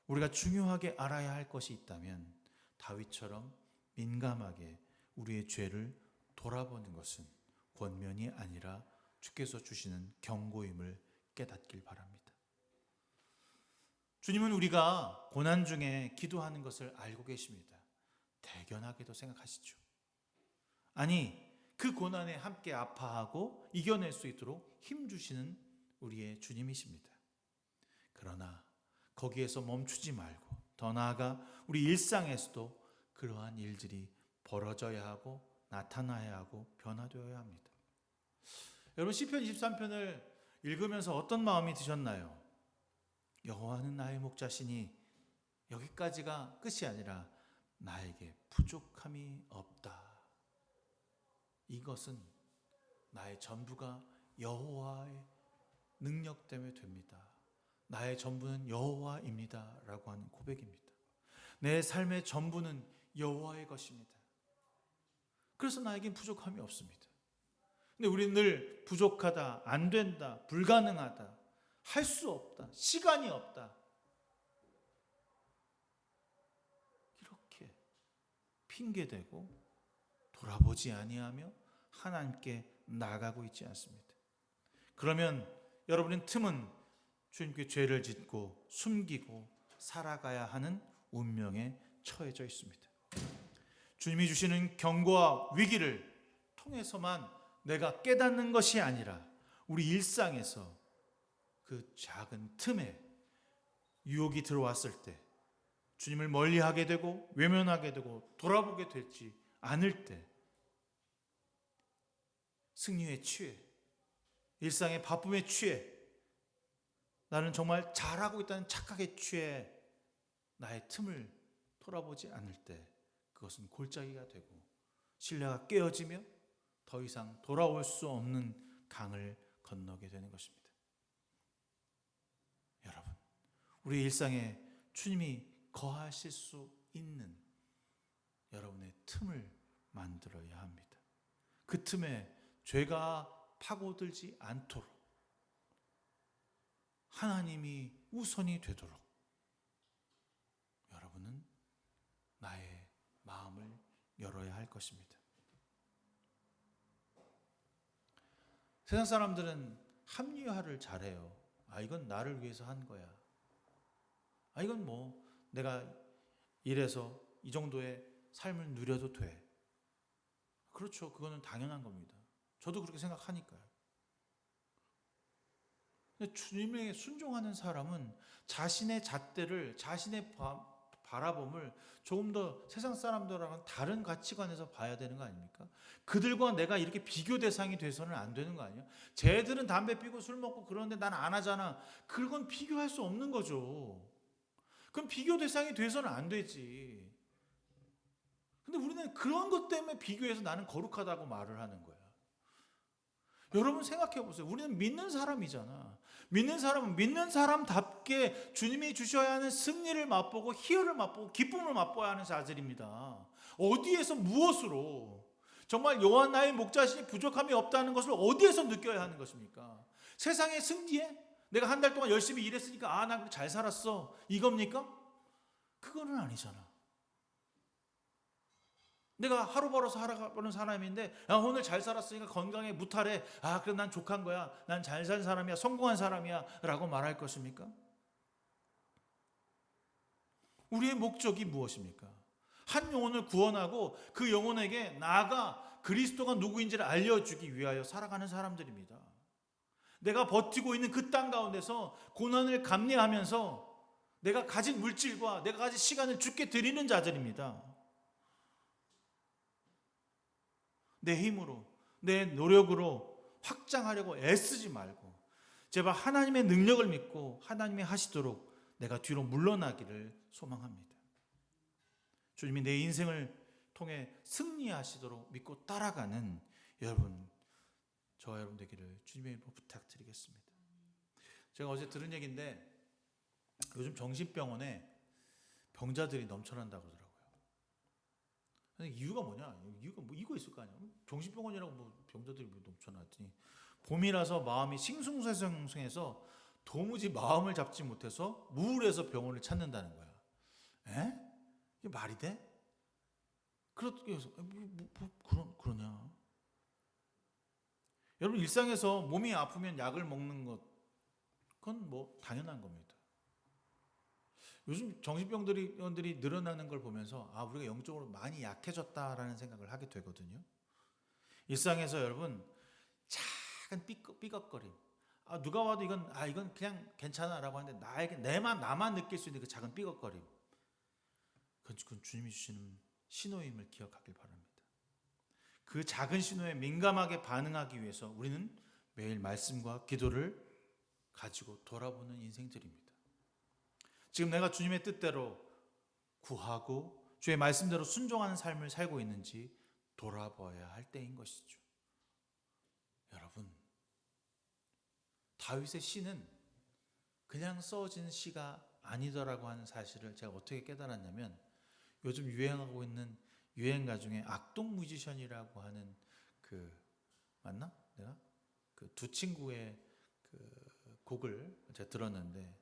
우리가 중요하게 알아야 할 것이 있다면 다윗처럼 민감하게 우리의 죄를 돌아보는 것은 권면이 아니라 주께서 주시는 경고임을 깨닫길 바랍니다. 주님은 우리가 고난 중에 기도하는 것을 알고 계십니다. 대견하게도 생각하시죠. 아니, 그 고난에 함께 아파하고 이겨낼 수 있도록 힘주시는 우리의 주님이십니다. 그러나 거기에서 멈추지 말고 더 나아가 우리 일상에서도 그러한 일들이 벌어져야 하고 나타나야 하고 변화되어야 합니다. 여러분, 시편 23편을 읽으면서 어떤 마음이 드셨나요? 여호와는 나의 목자시니 여기까지가 끝이 아니라 나에게 부족함이 없다. 이것은 나의 전부가 여호와의 능력 때문에 됩니다. 나의 전부는 여호와입니다 라고 하는 고백입니다. 내 삶의 전부는 여호와의 것입니다. 그래서 나에겐 부족함이 없습니다. 근데 우리는 늘 부족하다, 안 된다, 불가능하다, 할 수 없다, 시간이 없다, 이렇게 핑계대고 돌아보지 아니하며 하나님께 나아가고 있지 않습니다. 그러면 여러분은 틈은 주님께 죄를 짓고 숨기고 살아가야 하는 운명에 처해져 있습니다. 주님이 주시는 경고와 위기를 통해서만 내가 깨닫는 것이 아니라 우리 일상에서 그 작은 틈에 유혹이 들어왔을 때 주님을 멀리하게 되고 외면하게 되고 돌아보게 되지 않을 때 승리에 취해, 일상의 바쁨에 취해, 나는 정말 잘하고 있다는 착각에 취해 나의 틈을 돌아보지 않을 때 그것은 골짜기가 되고 신뢰가 깨어지며 더 이상 돌아올 수 없는 강을 건너게 되는 것입니다. 여러분, 우리 일상에 주님이 거하실 수 있는 여러분의 틈을 만들어야 합니다. 그 틈에 죄가 파고들지 않도록 하나님이 우선이 되도록 여러분은 나의 마음을 열어야 할 것입니다. 세상 사람들은 합리화를 잘해요. 아, 이건 나를 위해서 한 거야. 아, 이건 뭐 내가 이래서 이 정도의 삶을 누려도 돼. 그렇죠. 그거는 당연한 겁니다. 저도 그렇게 생각하니까요. 근데 주님에게 순종하는 사람은 자신의 잣대를, 자신의 바라봄을 조금 더 세상 사람들하고는 다른 가치관에서 봐야 되는 거 아닙니까? 그들과 내가 이렇게 비교 대상이 돼서는 안 되는 거 아니에요? 쟤들은 담배 피고 술 먹고 그러는데 난 안 하잖아. 그건 비교할 수 없는 거죠. 그럼 비교 대상이 돼서는 안 되지. 근데 우리는 그런 것 때문에 비교해서 나는 거룩하다고 말을 하는 거야. 여러분 생각해 보세요. 우리는 믿는 사람이잖아. 믿는 사람은 믿는 사람답게 주님이 주셔야 하는 승리를 맛보고 희열을 맛보고 기쁨을 맛봐야 하는 자들입니다. 어디에서 무엇으로 정말 여호와 나의 목자시니 부족함이 없다는 것을 어디에서 느껴야 하는 것입니까? 세상의 승리에 내가 한 달 동안 열심히 일했으니까 나 잘 살았어 이겁니까? 그거는 아니잖아. 내가 하루 벌어서 살아가는 사람인데 오늘 잘 살았으니까 건강에 무탈해. 그럼 난 족한 거야. 난 잘 산 사람이야. 성공한 사람이야 라고 말할 것입니까? 우리의 목적이 무엇입니까? 한 영혼을 구원하고 그 영혼에게 나아가 그리스도가 누구인지를 알려주기 위하여 살아가는 사람들입니다. 내가 버티고 있는 그 땅 가운데서 고난을 감내하면서 내가 가진 물질과 내가 가진 시간을 주께 드리는 자들입니다. 내 힘으로, 내 노력으로 확장하려고 애쓰지 말고 제발 하나님의 능력을 믿고 하나님이 하시도록 내가 뒤로 물러나기를 소망합니다. 주님이 내 인생을 통해 승리하시도록 믿고 따라가는 여러분, 저와 여러분 되기를 주님의 이름으로 부탁드리겠습니다. 제가 어제 들은 얘기인데 요즘 정신병원에 병자들이 넘쳐난다고 그러더라고요. 근데 이유가 뭐냐? 이유가 뭐 이거 있을 거 아니야? 정신병원이라고 뭐 병자들이 뭐 넘쳐나지? 봄이라서 마음이 싱숭생숭해서 도무지 마음을 잡지 못해서 우울해서 병원을 찾는다는 거야. 에? 이게 말이 돼? 그래서 그러냐? 여러분, 일상에서 몸이 아프면 약을 먹는 것, 그건 뭐 당연한 겁니다. 요즘 정신병들이 늘어나는 걸 보면서 우리가 영적으로 많이 약해졌다라는 생각을 하게 되거든요. 일상에서 여러분, 작은 삐걱거림, 누가 와도 이건 그냥 괜찮아라고 하는데 나만 느낄 수 있는 그 작은 삐걱거림, 그건 주님이 주시는 신호임을 기억하길 바랍니다. 그 작은 신호에 민감하게 반응하기 위해서 우리는 매일 말씀과 기도를 가지고 돌아보는 인생들입니다. 지금 내가 주님의 뜻대로 구하고 주의 말씀대로 순종하는 삶을 살고 있는지 돌아봐야 할 때인 것이죠. 여러분, 다윗의 시는 그냥 써진 시가 아니더라고 하는 사실을 제가 어떻게 깨달았냐면, 요즘 유행하고 있는 유행가 중에 악동 뮤지션이라고 하는 맞나? 내가 그 두 친구의 그 곡을 제가 들었는데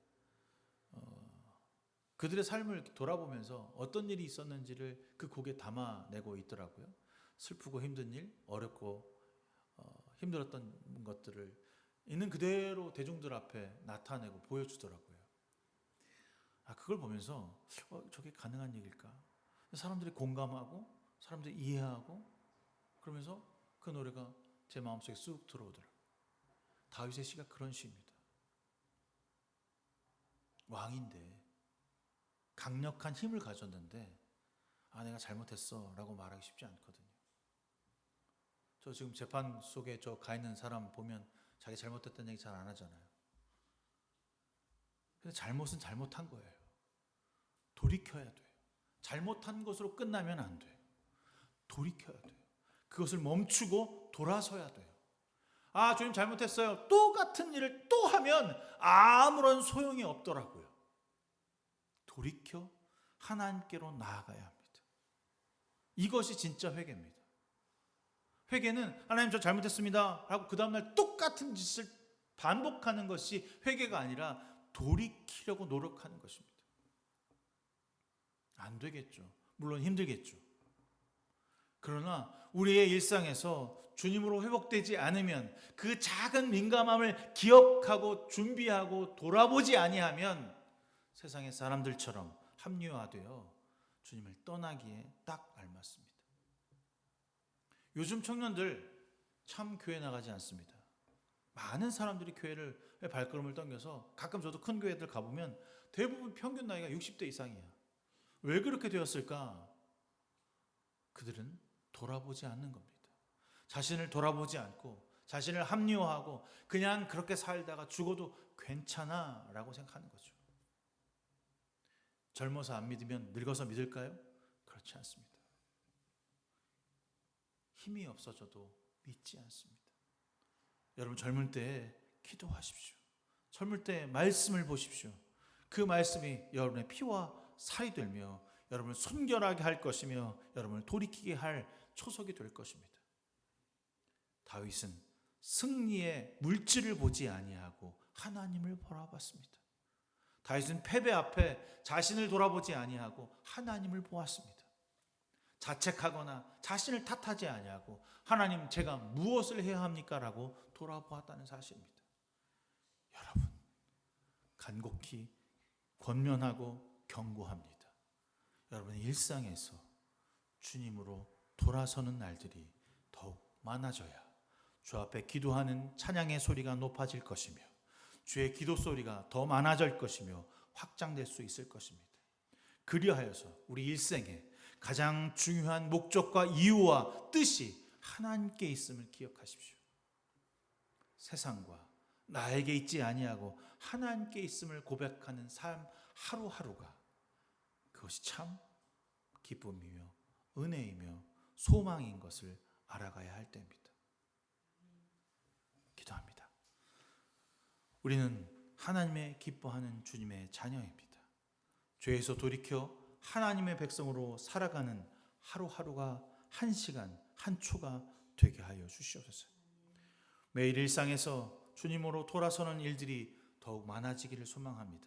그들의 삶을 돌아보면서 어떤 일이 있었는지를 그 곡에 담아내고 있더라고요. 슬프고 힘든 일, 어렵고 힘들었던 것들을 있는 그대로 대중들 앞에 나타내고 보여주더라고요. 그걸 보면서 저게 가능한 얘기일까? 사람들이 공감하고 사람들이 이해하고 그러면서 그 노래가 제 마음속에 쑥 들어오더라고요. 다윗의 시가 그런 시입니다. 왕인데 강력한 힘을 가졌는데 내가 잘못했어 라고 말하기 쉽지 않거든요. 저 지금 재판 속에 가 있는 사람 보면 자기 잘못했다는 얘기 잘 안 하잖아요. 근데 잘못은 잘못한 거예요. 돌이켜야 돼요. 잘못한 것으로 끝나면 안 돼요. 돌이켜야 돼요. 그것을 멈추고 돌아서야 돼요. 주님 잘못했어요. 똑같은 일을 또 하면 아무런 소용이 없더라고요. 돌이켜 하나님께로 나아가야 합니다. 이것이 진짜 회개입니다. 회개는 하나님 저 잘못했습니다 하고 그 다음날 똑같은 짓을 반복하는 것이 회개가 아니라 돌이키려고 노력하는 것입니다. 안 되겠죠. 물론 힘들겠죠. 그러나 우리의 일상에서 주님으로 회복되지 않으면, 그 작은 민감함을 기억하고 준비하고 돌아보지 아니하면 세상의 사람들처럼 합리화되어 주님을 떠나기에 딱 알맞습니다. 요즘 청년들 참 교회 나가지 않습니다. 많은 사람들이 교회를 발걸음을 당겨서, 가끔 저도 큰 교회들 가보면 대부분 평균 나이가 60대 이상이야. 왜 그렇게 되었을까? 그들은 돌아보지 않는 겁니다. 자신을 돌아보지 않고 자신을 합리화하고 그냥 그렇게 살다가 죽어도 괜찮아 라고 생각하는 거죠. 젊어서 안 믿으면 늙어서 믿을까요? 그렇지 않습니다. 힘이 없어져도 믿지 않습니다. 여러분, 젊을 때 기도하십시오. 젊을 때 말씀을 보십시오. 그 말씀이 여러분의 피와 살이 되며 여러분을 순결하게 할 것이며 여러분을 돌이키게 할 초석이 될 것입니다. 다윗은 승리의 물질을 보지 아니하고 하나님을 바라봤습니다. 다윗은 패배 앞에 자신을 돌아보지 아니하고 하나님을 보았습니다. 자책하거나 자신을 탓하지 아니하고 하나님, 제가 무엇을 해야 합니까? 라고 돌아보았다는 사실입니다. 여러분, 간곡히 권면하고 경고합니다. 여러분의 일상에서 주님으로 돌아서는 날들이 더욱 많아져야 주 앞에 기도하는 찬양의 소리가 높아질 것이며 주의 기도 소리가 더 많아질 것이며 확장될 수 있을 것입니다. 그리하여서 우리 일생에 가장 중요한 목적과 이유와 뜻이 하나님께 있음을 기억하십시오. 세상과 나에게 있지 아니하고 하나님께 있음을 고백하는 삶 하루하루가, 그것이 참 기쁨이며 은혜이며 소망인 것을 알아가야 할 때입니다. 기도합니다. 우리는 하나님의 기뻐하는 주님의 자녀입니다. 죄에서 돌이켜 하나님의 백성으로 살아가는 하루하루가 한 시간, 한 초가 되게 하여 주시옵소서. 매일 일상에서 주님으로 돌아서는 일들이 더욱 많아지기를 소망합니다.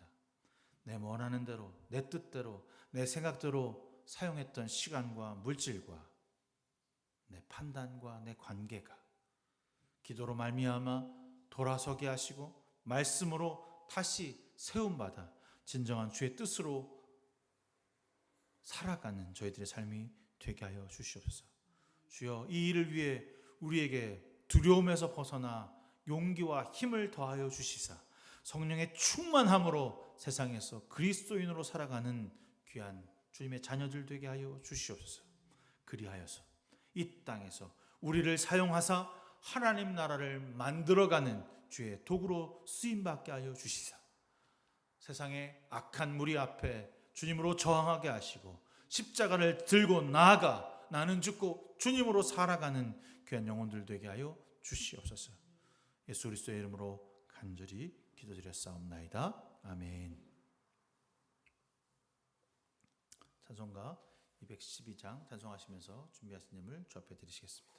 내 원하는 대로, 내 뜻대로, 내 생각대로 사용했던 시간과 물질과 내 판단과 내 관계가 기도로 말미암아 돌아서게 하시고 말씀으로 다시 세움받아 진정한 주의 뜻으로 살아가는 저희들의 삶이 되게 하여 주시옵소서. 주여, 이 일을 위해 우리에게 두려움에서 벗어나 용기와 힘을 더하여 주시사 성령의 충만함으로 세상에서 그리스도인으로 살아가는 귀한 주님의 자녀들 되게 하여 주시옵소서. 그리하여서 이 땅에서 우리를 사용하사 하나님 나라를 만들어가는 주의 도구로 쓰임받게 하여 주시사 세상의 악한 무리 앞에 주님으로 저항하게 하시고 십자가를 들고 나아가 나는 죽고 주님으로 살아가는 귀한 영혼들 되게 하여 주시옵소서. 예수 그리스도의 이름으로 간절히 기도드렸사옵나이다. 아멘. 찬송가 212장 찬송하시면서 준비하신 예물 주 앞에 드리시겠습니다.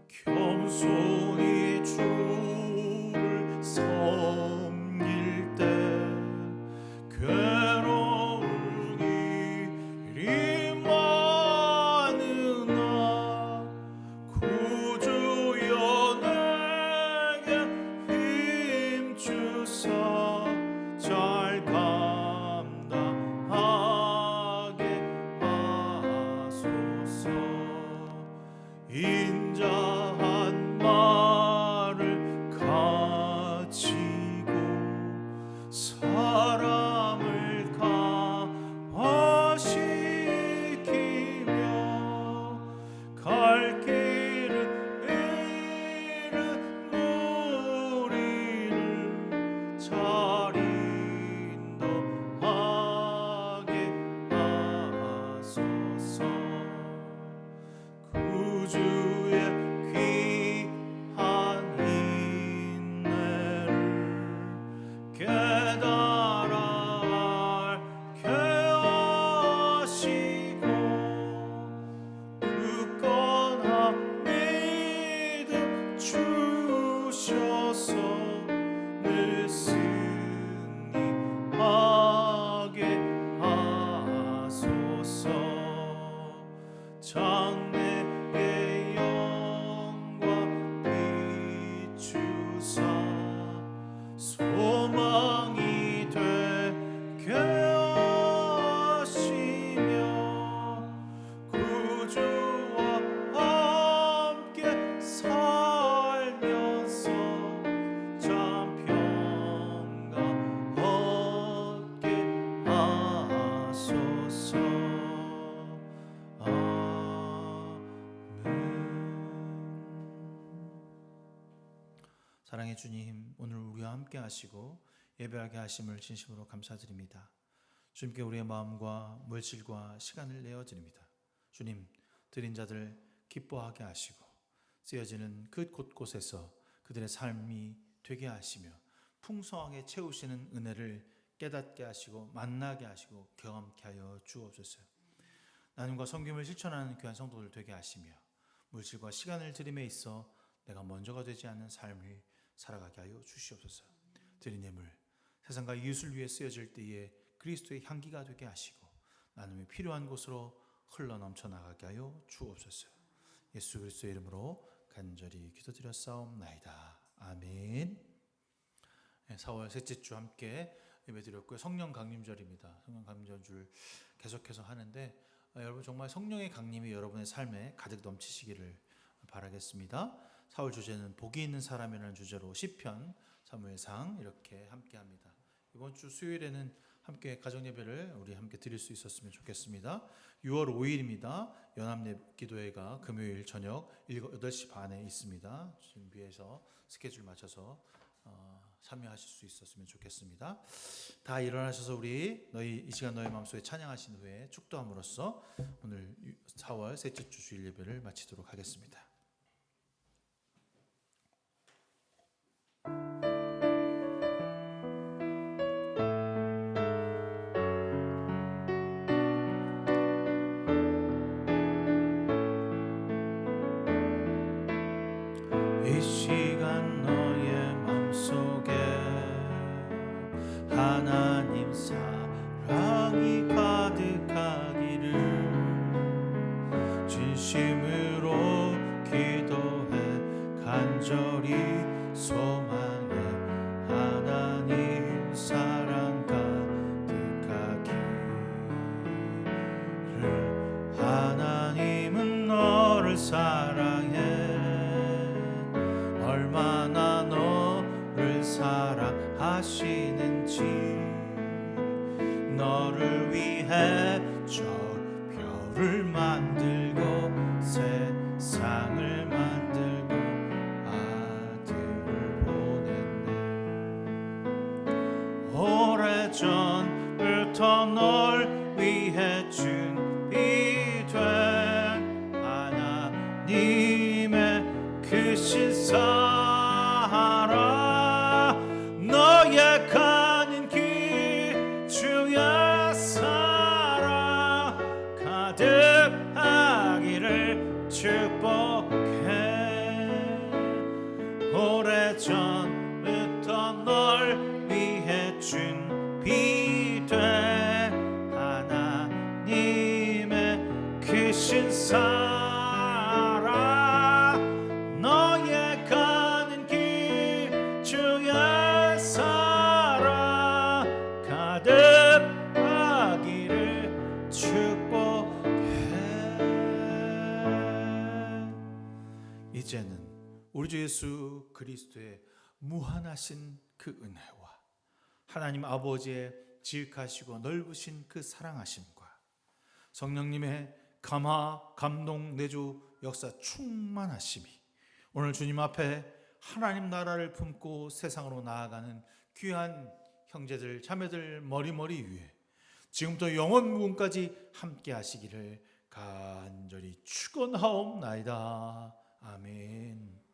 겸손히 주를 섬길 때 괴로운 일이 많으나 구주여 내게 힘주사 잘 감당하게 하소서. 인자한 말을 가지고 사람을 감화시키며 갈 길을 잃은 무리를 잘 인도하게 하소서. 구주의 귀한 인내를 깨달아 알게 하시고 굳건한 믿음 주셔서 늘 승리하게 하소서. 장래의 영광 비추사 소망이 되게 하시며 구주와 함께 살면서 참 평강 얻게 하소서. 사랑의 주님, 오늘 우리와 함께 하시고 예배하게 하심을 진심으로 감사드립니다. 주님께 우리의 마음과 물질과 시간을 내어드립니다. 주님, 드린 자들 기뻐하게 하시고 쓰여지는 그 곳곳에서 그들의 삶이 되게 하시며 풍성하게 채우시는 은혜를 깨닫게 하시고 만나게 하시고 경험케 하여 주옵소서. 나눔과 섬김을 실천하는 귀한 성도들 되게 하시며 물질과 시간을 드림에 있어 내가 먼저가 되지 않는 삶을 살아가게 하여 주시옵소서. 드린 예물 세상과 이웃을 위해 쓰여질 때에 그리스도의 향기가 되게 하시고 나눔이 필요한 곳으로 흘러 넘쳐 나가게 하여 주옵소서. 예수 그리스도의 이름으로 간절히 기도드렸사옵나이다. 아멘. 4월 셋째 주 함께 예배드렸고요. 성령 강림절입니다. 성령 강림절 계속해서 하는데 여러분 정말 성령의 강림이 여러분의 삶에 가득 넘치시기를 바라겠습니다. 4월 주제는 복이 있는 사람이라는 주제로 시편, 사무엘상 이렇게 함께합니다. 이번 주 수요일에는 함께 가정 예배를 우리 함께 드릴 수 있었으면 좋겠습니다. 6월 5일입니다. 연합기도회가 금요일 저녁 8시 반에 있습니다. 준비해서 스케줄 맞춰서 참여하실 수 있었으면 좋겠습니다. 다 일어나셔서 우리 이 시간 너희 마음속에 찬양하신 후에 축도함으로써 오늘 4월 셋째 주 주일 예배를 마치도록 하겠습니다. 이 시간 너의 맘속에 하나님 사랑이 가득하기를 진심으로 기도해 간절히 소망해 하나님 사랑 가득하기를 하나님은 너를 사랑해 얼마나 너를 사랑하시는지 너를 위해 저 별을 만들고 세상을 만들고 아들을 보냈네 오래전부터 널 위해 준비된 하나님의 크신 사랑 너의 가는 길 주의 사랑 가득하기를 축복해 오래전부터 널 위해 준비된 하나님의 크신 사랑 너의 가는 길 주의 사랑 가득하기를 축복해 이제는 우리 주 예수 그리스도의 무한하신 그 은혜와 하나님 아버지의 지극하시고 넓으신 그 사랑하심과 성령님의 감화, 감동, 내주, 역사 충만하심이 오늘 주님 앞에 하나님 나라를 품고 세상으로 나아가는 귀한 형제들, 자매들 머리머리 위에 지금부터 영원 무궁까지 함께 하시기를 간절히 축원하옵나이다. 아멘.